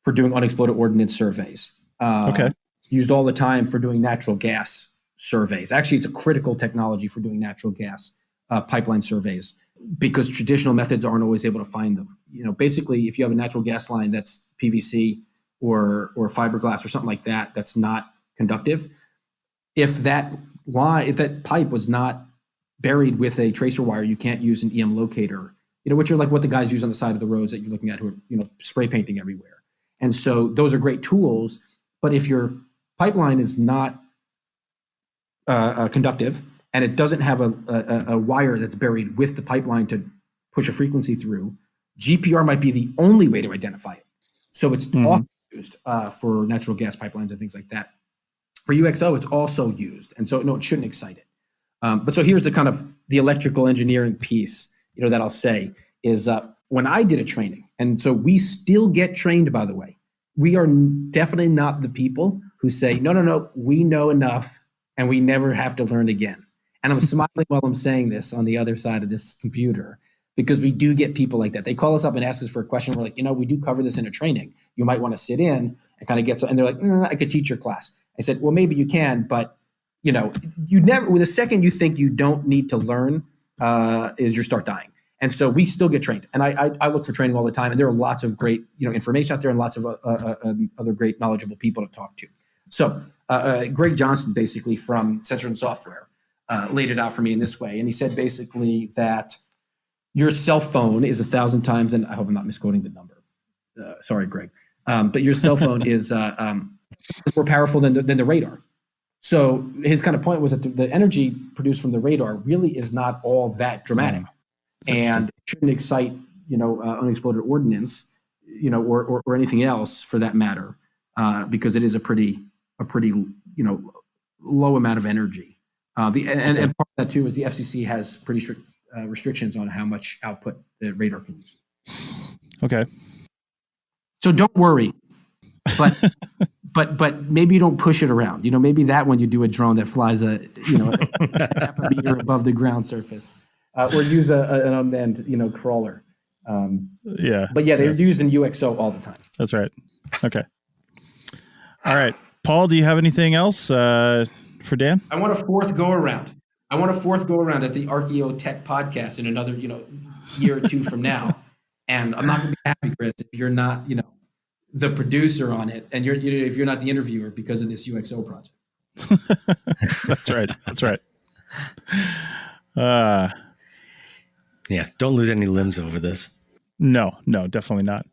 for doing unexploded ordnance surveys. Okay. Used all the time for doing natural gas surveys. Actually, it's a critical technology for doing natural gas pipeline surveys because traditional methods aren't always able to find them. Basically, if you have a natural gas line that's PVC or fiberglass or something like that, that's not conductive. If that pipe was not buried with a tracer wire, you can't use an EM locator, which are like what the guys use on the side of the roads that you're looking at who are, spray painting everywhere. And so those are great tools. But if your pipeline is not conductive and it doesn't have a wire that's buried with the pipeline to push a frequency through, GPR might be the only way to identify it. So it's often used for natural gas pipelines and things like that. For UXO, it's also used. And so, no, it shouldn't excite it. But so here's the kind of the electrical engineering piece, that I'll say is when I did a training, and so we still get trained, by the way, we are definitely not the people who say, no, we know enough and we never have to learn again. And I'm smiling while I'm saying this on the other side of this computer because we do get people like that. They call us up and ask us for a question. We're like, we do cover this in a training. You might want to sit in and kind of get, and they're like, I could teach your class. I said, well, maybe you can, but you never, with a second you think you don't need to learn, is you start dying. And so we still get trained. And I look for training all the time. And there are lots of great, information out there and lots of other great knowledgeable people to talk to. So Greg Johnson, basically from Sensors and Software, laid it out for me in this way. And he said basically that your cell phone is 1,000 times, and I hope I'm not misquoting the number. Sorry, Greg. But your cell phone is more powerful than the radar. So his kind of point was that the energy produced from the radar really is not all that dramatic. And it shouldn't excite, unexploded ordnance, or anything else for that matter, because it is a pretty, low amount of energy. And part of that too is the FCC has pretty strict restrictions on how much output the radar can use. Okay. So don't worry, but maybe you don't push it around. Maybe that when you do a drone that flies a half a meter above the ground surface. Or use an unmanned, crawler. But they're used in UXO all the time. That's right. Okay. All right, Paul. Do you have anything else for Dan? I want a fourth go around. at the Archeo Tech podcast in another, year or two from now. And I'm not going to be happy, Chris, if you're not, the producer on it, and if you're not the interviewer because of this UXO project. That's right. Yeah, don't lose any limbs over this. No, definitely not.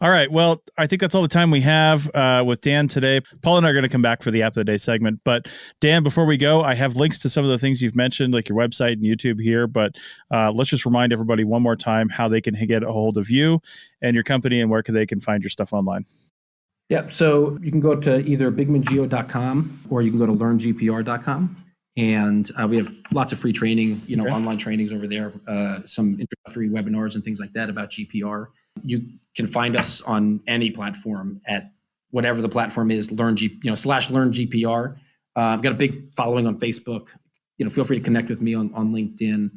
All right. Well, I think that's all the time we have with Dan today. Paul and I are going to come back for the App of the Day segment. But Dan, before we go, I have links to some of the things you've mentioned, like your website and YouTube here. But let's just remind everybody one more time how they can get a hold of you and your company and where they can find your stuff online. Yep. So you can go to either bigmangeo.com or you can go to learngpr.com. And we have lots of free training, online trainings over there, some introductory webinars and things like that about GPR. You can find us on any platform at whatever the platform is, /LearnGPR. I've got a big following on Facebook. Feel free to connect with me on LinkedIn.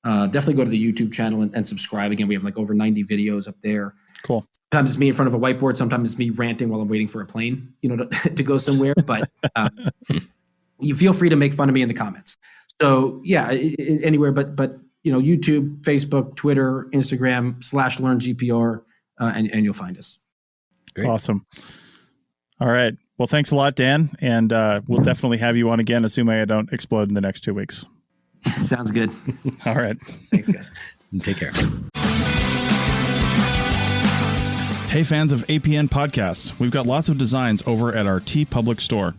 Definitely go to the YouTube channel and subscribe. Again, we have like over 90 videos up there. Cool. Sometimes it's me in front of a whiteboard. Sometimes it's me ranting while I'm waiting for a plane, to go somewhere. But you feel free to make fun of me in the comments. So anywhere, but YouTube, Facebook, Twitter, Instagram /LearnGPR, and you'll find us. Great. Awesome. All right. Well, thanks a lot, Dan. And we'll definitely have you on again, assuming I don't explode in the next 2 weeks. Sounds good. All right. Thanks, guys. Take care. Hey, fans of APN podcasts, we've got lots of designs over at our TeePublic store.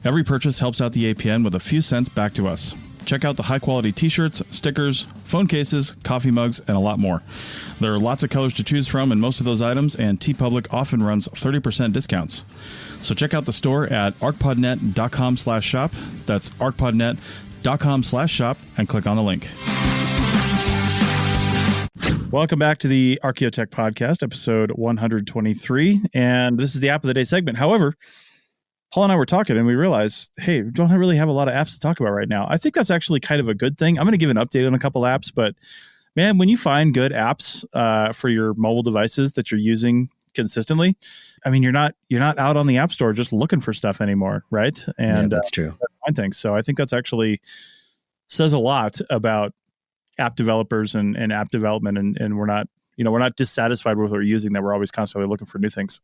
Every purchase helps out the APN with a few cents back to us. Check out the high-quality t-shirts, stickers, phone cases, coffee mugs, and a lot more. There are lots of colors to choose from in most of those items, and TeePublic often runs 30% discounts. So check out the store at ArchPodNet.com/shop. That's ArchPodNet.com/shop, and click on the link. Welcome back to the Archaeotech Podcast, episode 123, and this is the App of the Day segment. However, Paul and I were talking, and we realized, hey, we don't really have a lot of apps to talk about right now. I think that's actually kind of a good thing. I'm going to give an update on a couple apps, but man, when you find good apps for your mobile devices that you're using consistently, I mean, you're not out on the App Store just looking for stuff anymore, right? And that's true. I think so. I think that's actually says a lot about app developers and app development, and we're not dissatisfied with what we're using, that we're always constantly looking for new things.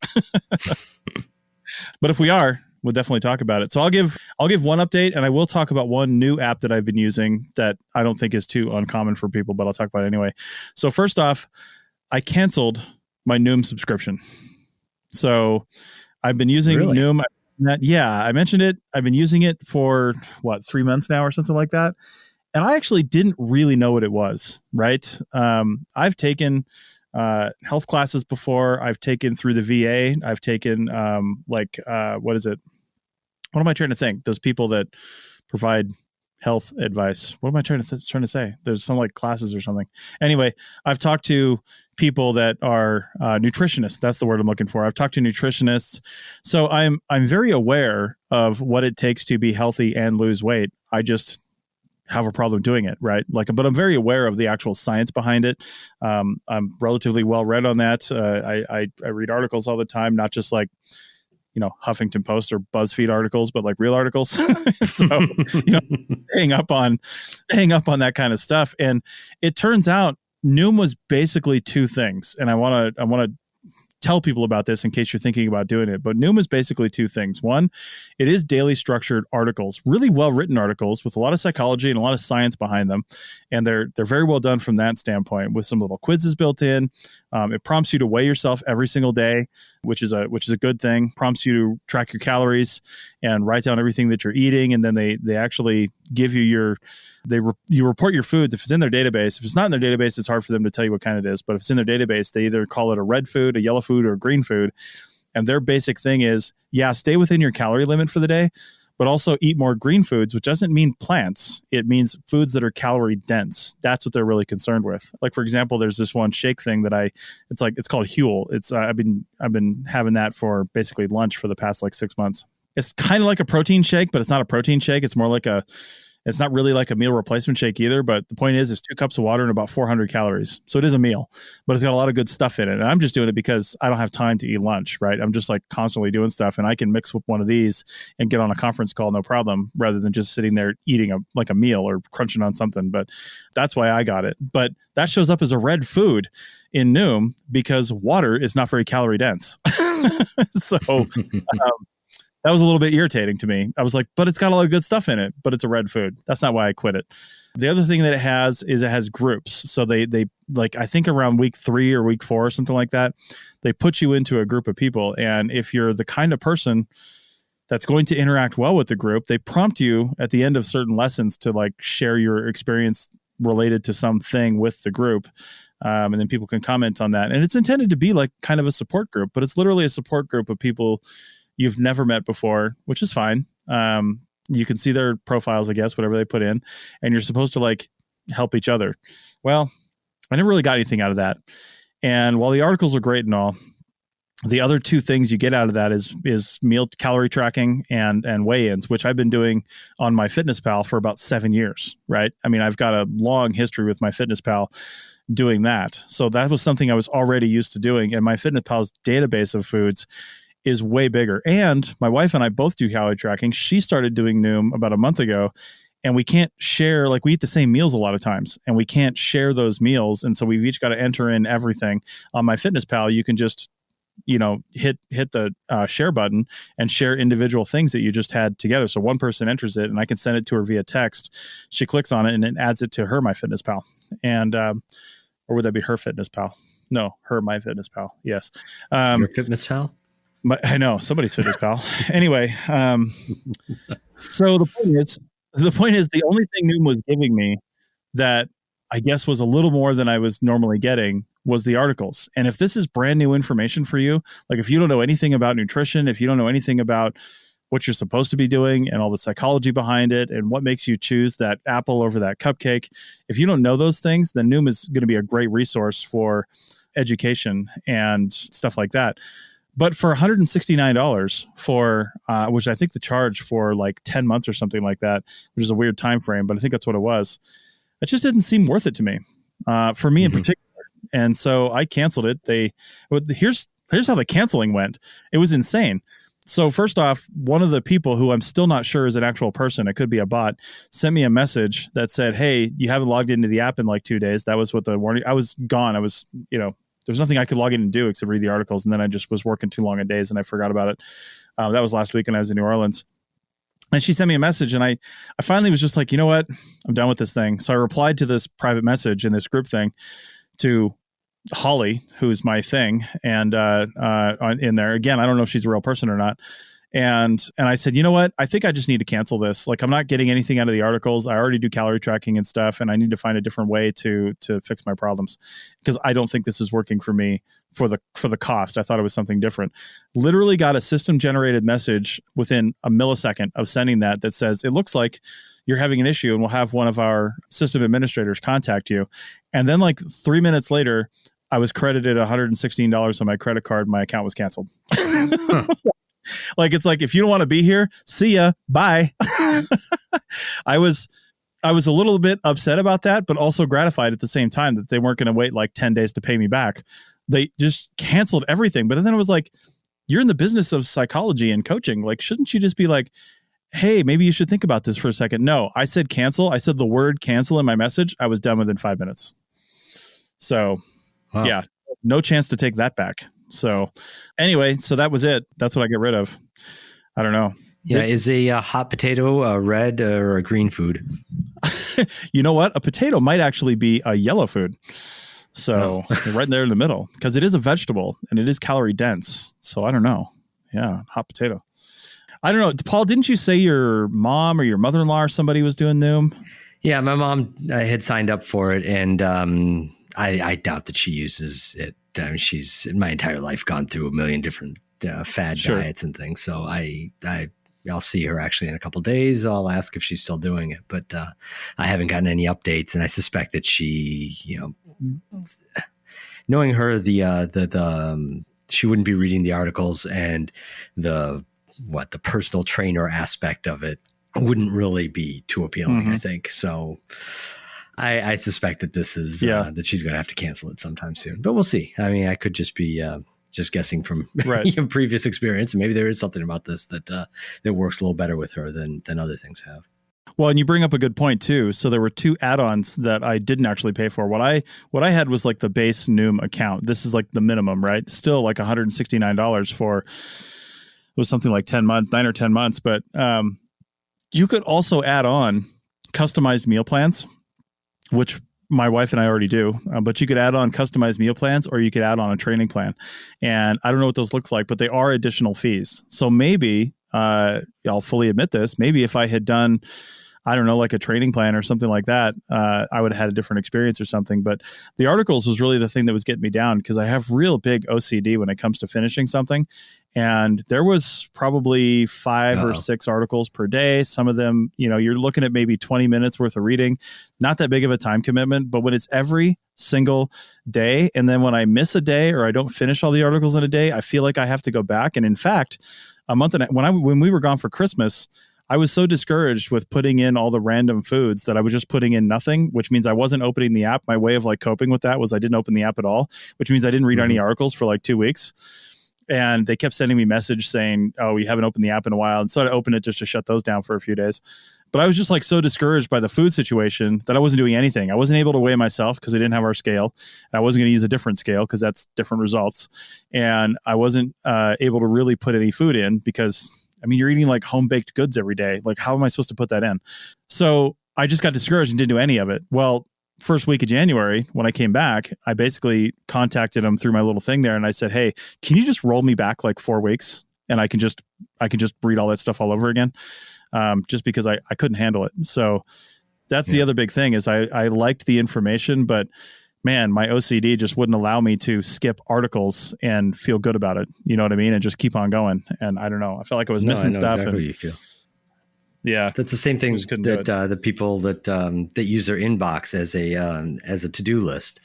But if we are, we'll definitely talk about it. So I'll give one update, and I will talk about one new app that I've been using that I don't think is too uncommon for people, but I'll talk about it anyway. So first off, I canceled my Noom subscription. So I've been using Noom. Yeah, I mentioned it. I've been using it for 3 months now or something like that. And I actually didn't really know what it was, right? I've taken health classes before. I've taken through the VA. I've taken what is it? What am I trying to think? Those people that provide health advice. What am I trying to say? There's some like classes or something. Anyway, I've talked to people that are nutritionists. That's the word I'm looking for. I've talked to nutritionists. So I'm very aware of what it takes to be healthy and lose weight. I just have a problem doing it, right? But I'm very aware of the actual science behind it. I'm relatively well read on that. I read articles all the time, not just like, Huffington Post or BuzzFeed articles, but like real articles. So, paying up on that kind of stuff. And it turns out Noom was basically two things. And I want to tell people about this in case you're thinking about doing it. But Noom is basically two things. One, it is daily structured articles, really well-written articles with a lot of psychology and a lot of science behind them. And they're very well done from that standpoint, with some little quizzes built in. It prompts you to weigh yourself every single day, which is a good thing. Prompts you to track your calories and write down everything that you're eating. And then they actually give you you report your foods if it's in their database. If it's not in their database, it's hard for them to tell you what kind it is. But if it's in their database, they either call it a red food, a yellow food, or a green food. And their basic thing is, stay within your calorie limit for the day, but also eat more green foods, which doesn't mean plants. It means foods that are calorie dense. That's what they're really concerned with. Like, for example, there's this one shake thing that it's called Huel. It's I've been having that for basically lunch for the past 6 months. It's kind of like a protein shake, but it's not a protein shake. It's more like it's not really like a meal replacement shake either. But the point is, it's 2 cups of water and about 400 calories. So it is a meal, but it's got a lot of good stuff in it. And I'm just doing it because I don't have time to eat lunch, right? I'm just constantly doing stuff, and I can mix with one of these and get on a conference call, no problem, rather than just sitting there eating a meal or crunching on something. But that's why I got it. But that shows up as a red food in Noom because water is not very calorie dense. So, that was a little bit irritating to me. I was like, but it's got a lot of good stuff in it, but it's a red food. That's not why I quit it. The other thing that it has is it has groups. So they I think around week 3 or week 4 or something like that, they put you into a group of people. And if you're the kind of person that's going to interact well with the group, they prompt you at the end of certain lessons to share your experience related to something with the group. And then people can comment on that. And it's intended to be kind of a support group, but it's literally a support group of people you've never met before, which is fine. You can see their profiles, I guess, whatever they put in, and you're supposed to help each other. Well, I never really got anything out of that. And while the articles are great and all, the other 2 things you get out of that is meal calorie tracking and weigh-ins, which I've been doing on my FitnessPal for about 7 years, right? I mean, I've got a long history with my FitnessPal doing that. So that was something I was already used to doing. And my FitnessPal's database of foods is way bigger. And my wife and I both do calorie tracking. She started doing Noom about a month ago, and we can't share, we eat the same meals a lot of times, and we can't share those meals. And so we've each got to enter in everything. On my FitnessPal, you can just, hit the share button and share individual things that you just had together. So one person enters it, and I can send it to her via text. She clicks on it, and it adds it to her MyFitnessPal. And, or would that be her FitnessPal? No, her MyFitnessPal. Yes. Your FitnessPal? I know, somebody's FitnessPal. Anyway, so the point is, the point is, the only thing Noom was giving me that I guess was a little more than I was normally getting was the articles. And if this is brand new information for you, like if you don't know anything about nutrition, if you don't know anything about what you're supposed to be doing and all the psychology behind it and what makes you choose that apple over that cupcake, if you don't know those things, then Noom is going to be a great resource for education and stuff like that. But for $169 for, which I think the charge for like 10 months or something like that, which is a weird time frame, but I think that's what it was. It just didn't seem worth it to me, for me in particular. And so I canceled it. Here's how the canceling went. It was insane. So first off, one of the people who I'm still not sure is an actual person, it could be a bot, sent me a message that said, hey, you haven't logged into the app in like 2 days. That was what the warning. I was gone. I was, there was nothing I could log in and do except read the articles. And then I just was working too long a days and I forgot about it. That was last week when I was in New Orleans. And she sent me a message and I finally was just like, you know what? I'm done with this thing. So I replied to this private message in this group thing to Holly, who's my thing, and in there again, I don't know if she's a real person or not. And I said, you know what? I think I just need to cancel this. Like, I'm not getting anything out of the articles. I already do calorie tracking and stuff, and I need to find a different way to fix my problems because I don't think this is working for me for the cost. I thought it was something different. Literally got a system generated message within a millisecond of sending that says, it looks like you're having an issue and we'll have one of our system administrators contact you. And then like 3 minutes later, I was credited $116 on my credit card. My account was canceled. Like, it's like, if you don't want to be here, see ya. Bye. I was a little bit upset about that, but also gratified at the same time that they weren't going to wait like 10 days to pay me back. They just canceled everything. But then it was like, you're in the business of psychology and coaching. Like, shouldn't you just be like, hey, maybe you should think about this for a second? No, I said cancel. I said the word cancel in my message. I was done within 5 minutes. So wow. Yeah, no chance to take that back. So anyway, so that was it. That's what I get rid of. I don't know. Yeah. Is a hot potato a red or a green food? You know what? A potato might actually be a yellow food. So right there in the middle, because it is a vegetable and it is calorie dense. So I don't know. Yeah. Hot potato. I don't know. Paul, didn't you say your mom or your mother-in-law or somebody was doing Noom? Yeah. My mom had signed up for it, and I doubt that she uses it. I mean, she's in my entire life gone through a million different fad diets and things. So I'll see her actually in a couple of days. I'll ask if she's still doing it, but I haven't gotten any updates. And I suspect that she, knowing her, she wouldn't be reading the articles, and the personal trainer aspect of it wouldn't really be too appealing, I think. So I suspect that this is that she's going to have to cancel it sometime soon, but we'll see. I mean, I could just be just guessing from previous experience. Maybe there is something about this that works a little better with her than other things have. Well, and you bring up a good point too. So there were 2 add-ons that I didn't actually pay for. What I had was like the base Noom account. This is like the minimum, right? Still like $169 for, it was something like 9 or 10 months. But you could also add on customized meal plans, which my wife and I already do, but you could add on customized meal plans, or you could add on a training plan. And I don't know what those look like, but they are additional fees. So maybe I'll fully admit this. Maybe if I had done, I don't know, like a training plan or something like that, I would have had a different experience or something. But the articles was really the thing that was getting me down, because I have real big OCD when it comes to finishing something. And there was probably 5 or 6 articles per day. Some of them, you're looking at maybe 20 minutes worth of reading. Not that big of a time commitment, but when it's every single day, and then when I miss a day or I don't finish all the articles in a day, I feel like I have to go back. And in fact, when we were gone for Christmas, I was so discouraged with putting in all the random foods that I was just putting in nothing, which means I wasn't opening the app. My way of like coping with that was I didn't open the app at all, which means I didn't read any articles for like 2 weeks. And they kept sending me message saying, oh, you haven't opened the app in a while. And so I opened it just to shut those down for a few days. But I was just like so discouraged by the food situation that I wasn't doing anything. I wasn't able to weigh myself because I didn't have our scale. And I wasn't going to use a different scale because that's different results. And I wasn't able to really put any food in because, I mean, you're eating like home baked goods every day. Like, how am I supposed to put that in? So I just got discouraged and didn't do any of it. Well, first week of January, when I came back, I basically contacted them through my little thing there. And I said, hey, can you just roll me back like 4 weeks? and I can just read all that stuff all over again, just because I couldn't handle it. So that's the other big thing is I liked the information, but man, my OCD just wouldn't allow me to skip articles and feel good about it. You know what I mean? And just keep on going. And I don't know. I felt like I was missing stuff. Exactly and what you feel. Yeah, that's the same thing that the people that use their inbox as a to-do list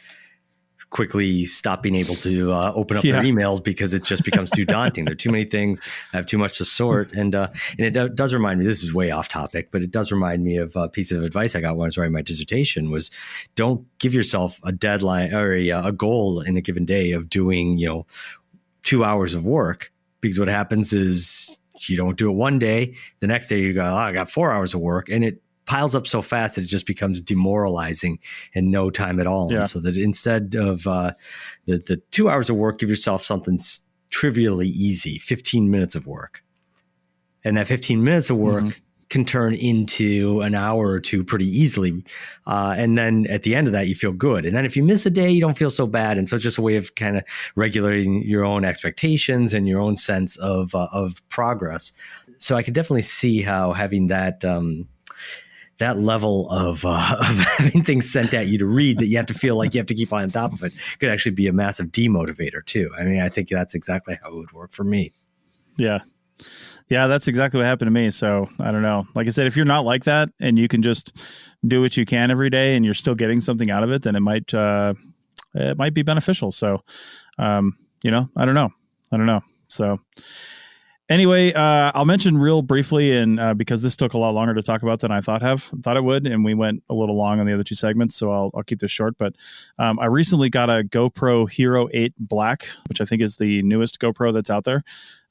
quickly stop being able to open up their emails because it just becomes too daunting. There are too many things. I have too much to sort. And it does remind me, this is way off topic, but it does remind me of a piece of advice I got when I was writing my dissertation was don't give yourself a deadline or a goal in a given day of doing, 2 hours of work, because what happens is you don't do it one day. The next day you go, I got 4 hours of work, and it piles up so fast that it just becomes demoralizing and no time at all. Yeah. And so that instead of the 2 hours of work, give yourself something trivially easy, 15 minutes of work. And that 15 minutes of work can turn into an hour or two pretty easily. And then at the end of that, you feel good. And then if you miss a day, you don't feel so bad. And so it's just a way of kind of regulating your own expectations and your own sense of progress. So I could definitely see how having that level of having things sent at you to read that you have to feel like you have to keep on top of it could actually be a massive demotivator too. I mean, I think that's exactly how it would work for me. Yeah. Yeah, that's exactly what happened to me. So I don't know. Like I said, if you're not like that and you can just do what you can every day and you're still getting something out of it, then it might be beneficial. So, I don't know. So anyway, I'll mention real briefly, and because this took a lot longer to talk about than I thought it would, and we went a little long on the other two segments, so I'll keep this short. But I recently got a GoPro Hero 8 Black, which I think is the newest GoPro that's out there.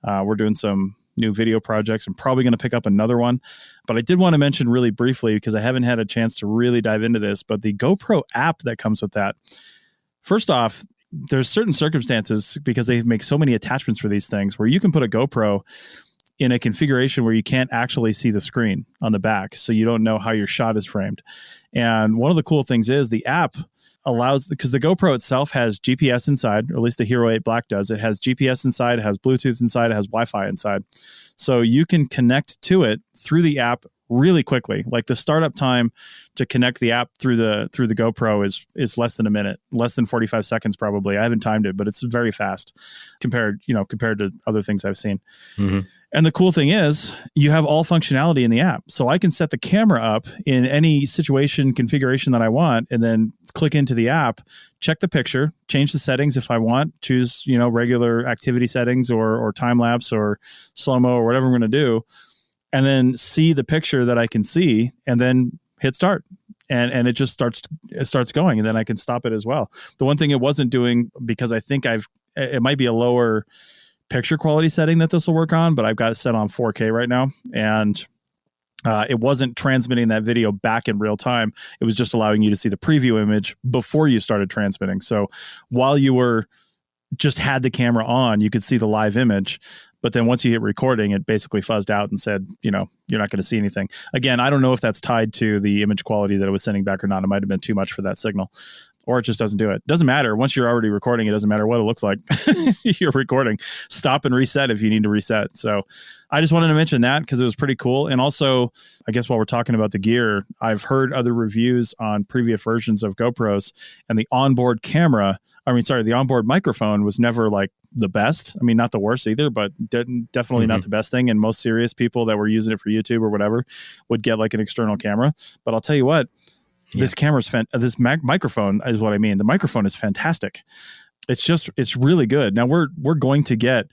We're doing some new video projects. I'm probably going to pick up another one, but I did want to mention really briefly, because I haven't had a chance to really dive into this, but the GoPro app that comes with that. First off, there's certain circumstances, because they make so many attachments for these things, where you can put a GoPro in a configuration where you can't actually see the screen on the back. So you don't know how your shot is framed. And one of the cool things is the app allows, because the GoPro itself has GPS inside, or at least the Hero 8 Black does. It has GPS inside, it has Bluetooth inside, it has Wi-Fi inside. So you can connect to it through the app really quickly. Like the startup time to connect the app through the GoPro is less than a minute, less than 45 seconds probably. I haven't timed it, but it's very fast compared to other things I've seen. Mm-hmm. And the cool thing is you have all functionality in the app. So I can set the camera up in any situation configuration that I want, and then click into the app, check the picture, change the settings if I want, choose, regular activity settings or time lapse or slow-mo or whatever I'm going to do, and then see the picture that I can see, and then hit start. And it just starts going, and then I can stop it as well. The one thing it wasn't doing, because I think it might be a lower picture quality setting that this will work on, but I've got it set on 4K right now, and it wasn't transmitting that video back in real time. It was just allowing you to see the preview image before you started transmitting. So while you were just had the camera on, you could see the live image, but then once you hit recording, it basically fuzzed out and said, you're not going to see anything. Again, I don't know if that's tied to the image quality that it was sending back or not. It might have been too much for that signal, or it just doesn't do it. Doesn't matter. Once you're already recording, it doesn't matter what it looks like. You're recording. Stop and reset if you need to reset. So I just wanted to mention that because it was pretty cool. And also, I guess while we're talking about the gear, I've heard other reviews on previous versions of GoPros, and the onboard microphone was never like the best. I mean, not the worst either, but definitely not the best thing. And most serious people that were using it for YouTube or whatever would get like an external camera. But I'll tell you what, this camera's microphone is what I mean. The microphone is fantastic. It's really good. Now we're going to get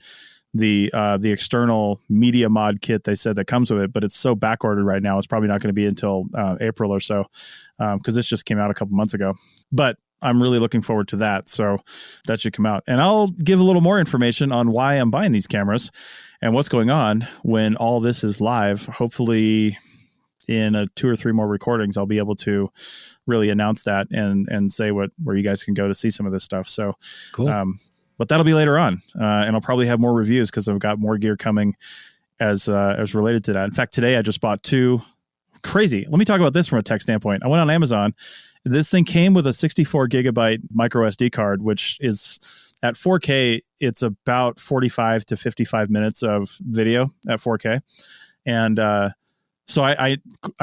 the external media mod kit they said that comes with it, but it's so back ordered right now. It's probably not going to be until April or so, because this just came out a couple months ago. But I'm really looking forward to that. So that should come out. And I'll give a little more information on why I'm buying these cameras and what's going on when all this is live. Hopefully in 2 or 3 more recordings, I'll be able to really announce that and say where you guys can go to see some of this stuff. So cool. But that'll be later on. And I'll probably have more reviews because I've got more gear coming as related to that. In fact, today I just bought 2. Crazy. Let me talk about this from a tech standpoint. I went on Amazon This thing came with a 64 gigabyte micro SD card, which is at 4K, it's about 45 to 55 minutes of video at 4K. And so I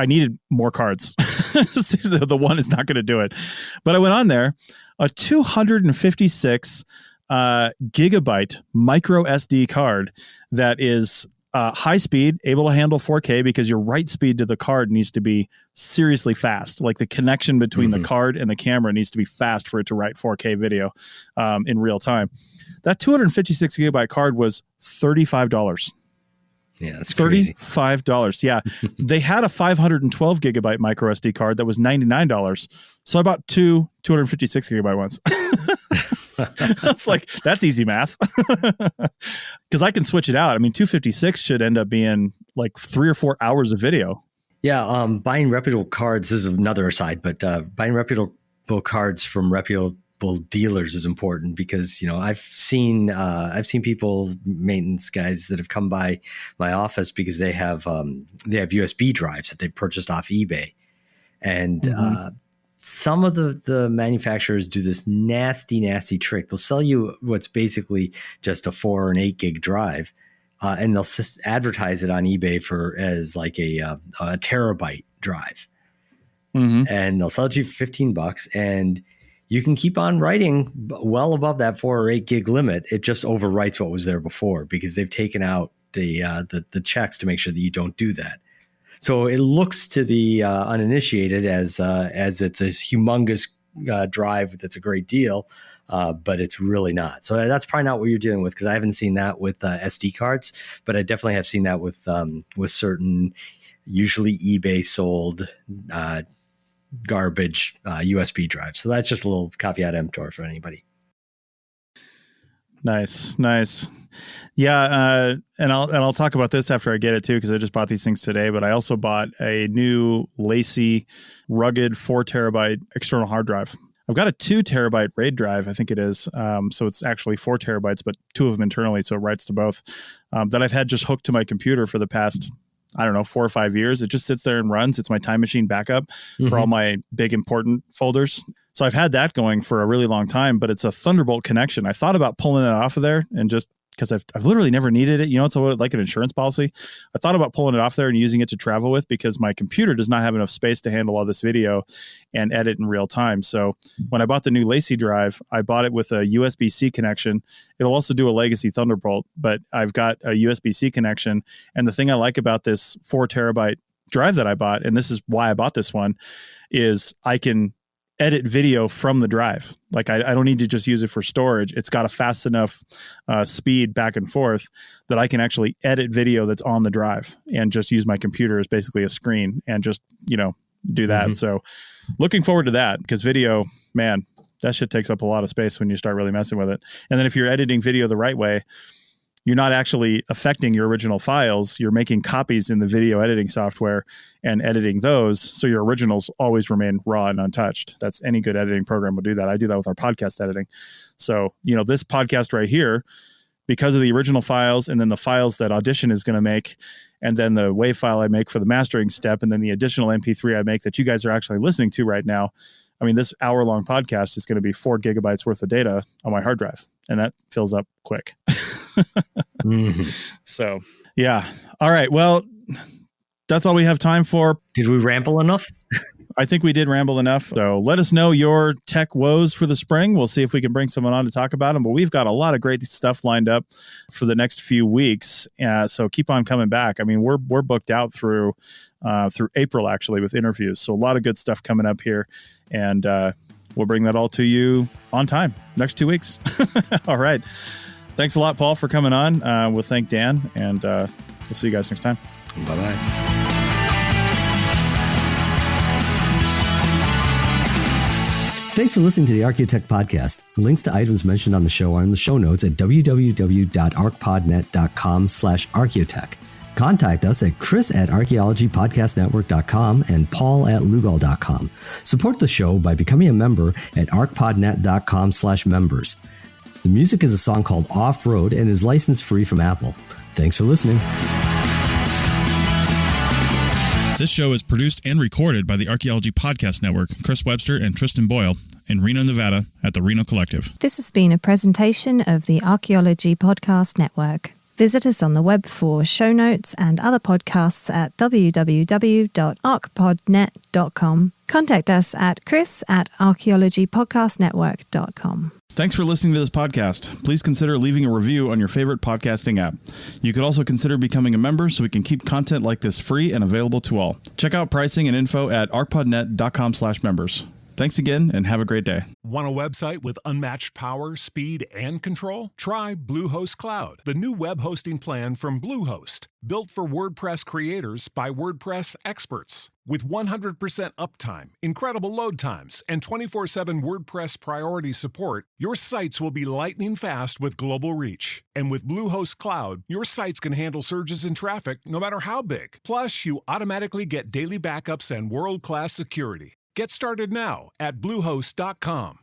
needed more cards. The one is not going to do it. But I went on there, a 256 gigabyte micro SD card that is high speed, able to handle 4K, because your write speed to the card needs to be seriously fast. Like the connection between the card and the camera needs to be fast for it to write 4K video in real time. That 256 gigabyte card was $35. Yeah, that's crazy. $35. Yeah. They had a 512 gigabyte micro SD card that was $99. So I bought two 256 gigabyte ones. That's like, that's easy math. Because I can switch it out. I mean, 256 should end up being like 3 or 4 hours of video. Yeah, buying reputable cards, this is another aside, but buying reputable cards from reputable dealers is important, because I've seen people, maintenance guys, that have come by my office because they have USB drives that they've purchased off eBay, and some of the manufacturers do this nasty trick. They'll sell you what's basically just a 4 or an 8 gig drive, and they'll advertise it on eBay as like a terabyte drive, and they'll sell it to you for $15, and you can keep on writing well above that 4 or 8 gig limit. It just overwrites what was there before, because they've taken out the checks to make sure that you don't do that. So it looks to the uninitiated as it's a humongous drive that's a great deal, but it's really not. So that's probably not what you're dealing with, because I haven't seen that with SD cards, but I definitely have seen that with certain, usually eBay sold garbage USB drives. So that's just a little caveat emptor for anybody. Nice. Yeah, and I'll talk about this after I get it too, because I just bought these things today. But I also bought a new Lacy rugged 4 terabyte external hard drive. I've got a 2 terabyte RAID drive, I think it is. So it's actually 4 terabytes, but 2 of them internally, so it writes to both. That I've had just hooked to my computer for the past, I don't know, 4 or 5 years. It just sits there and runs. It's my time machine backup for all my big important folders. So I've had that going for a really long time, but it's a Thunderbolt connection. I thought about pulling it off of there, and just because I've literally never needed it. It's like an insurance policy. I thought about pulling it off there and using it to travel with, because my computer does not have enough space to handle all this video and edit in real time. So when I bought the new Lacy drive, I bought it with a USB-C connection. It'll also do a legacy Thunderbolt, but I've got a USB-C connection. And the thing I like about this 4 terabyte drive that I bought, and this is why I bought this one, is I can edit video from the drive. Like I don't need to just use it for storage. It's got a fast enough speed back and forth that I can actually edit video that's on the drive and just use my computer as basically a screen and just, do that. So looking forward to that, because video, man, that shit takes up a lot of space when you start really messing with it. And then if you're editing video the right way, you're not actually affecting your original files. You're making copies in the video editing software and editing those, so your originals always remain raw and untouched. That's any good editing program will do that. I do that with our podcast editing. So, this podcast right here, because of the original files and then the files that Audition is going to make, and then the WAV file I make for the mastering step, and then the additional MP3 I make that you guys are actually listening to right now. I mean, this hour-long podcast is going to be 4 gigabytes worth of data on my hard drive, and that fills up quick. So, yeah. All right. Well, that's all we have time for. Did we ramble enough? I think we did ramble enough. So let us know your tech woes for the spring. We'll see if we can bring someone on to talk about them. But we've got a lot of great stuff lined up for the next few weeks. So keep on coming back. I mean, we're booked out through April, actually, with interviews. So a lot of good stuff coming up here. And we'll bring that all to you on time, next 2 weeks. All right. Thanks a lot, Paul, for coming on. We'll thank Dan, and we'll see you guys next time. Bye-bye. Thanks for listening to the Archaeotech podcast. Links to items mentioned on the show are in the show notes at www.archpodnet.com/archaeotech. Contact us at chris@archaeologypodcastnetwork.com and paul@lugal.com. Support the show by becoming a member at archpodnet.com/members. The music is a song called Off-Road and is license free from Apple. Thanks for listening. This show is produced and recorded by the Archaeology Podcast Network, Chris Webster and Tristan Boyle, in Reno, Nevada, at the Reno Collective. This has been a presentation of the Archaeology Podcast Network. Visit us on the web for show notes and other podcasts at www.archpodnet.com. Contact us at chris@archaeologypodcastnetwork.com. Thanks for listening to this podcast. Please consider leaving a review on your favorite podcasting app. You could also consider becoming a member so we can keep content like this free and available to all. Check out pricing and info at archpodnet.com/members. Thanks again and have a great day. Want a website with unmatched power, speed, and control? Try Bluehost Cloud, the new web hosting plan from Bluehost, built for WordPress creators by WordPress experts. With 100% uptime, incredible load times, and 24/7 WordPress priority support, your sites will be lightning fast with global reach. And with Bluehost Cloud, your sites can handle surges in traffic no matter how big. Plus, you automatically get daily backups and world-class security. Get started now at Bluehost.com.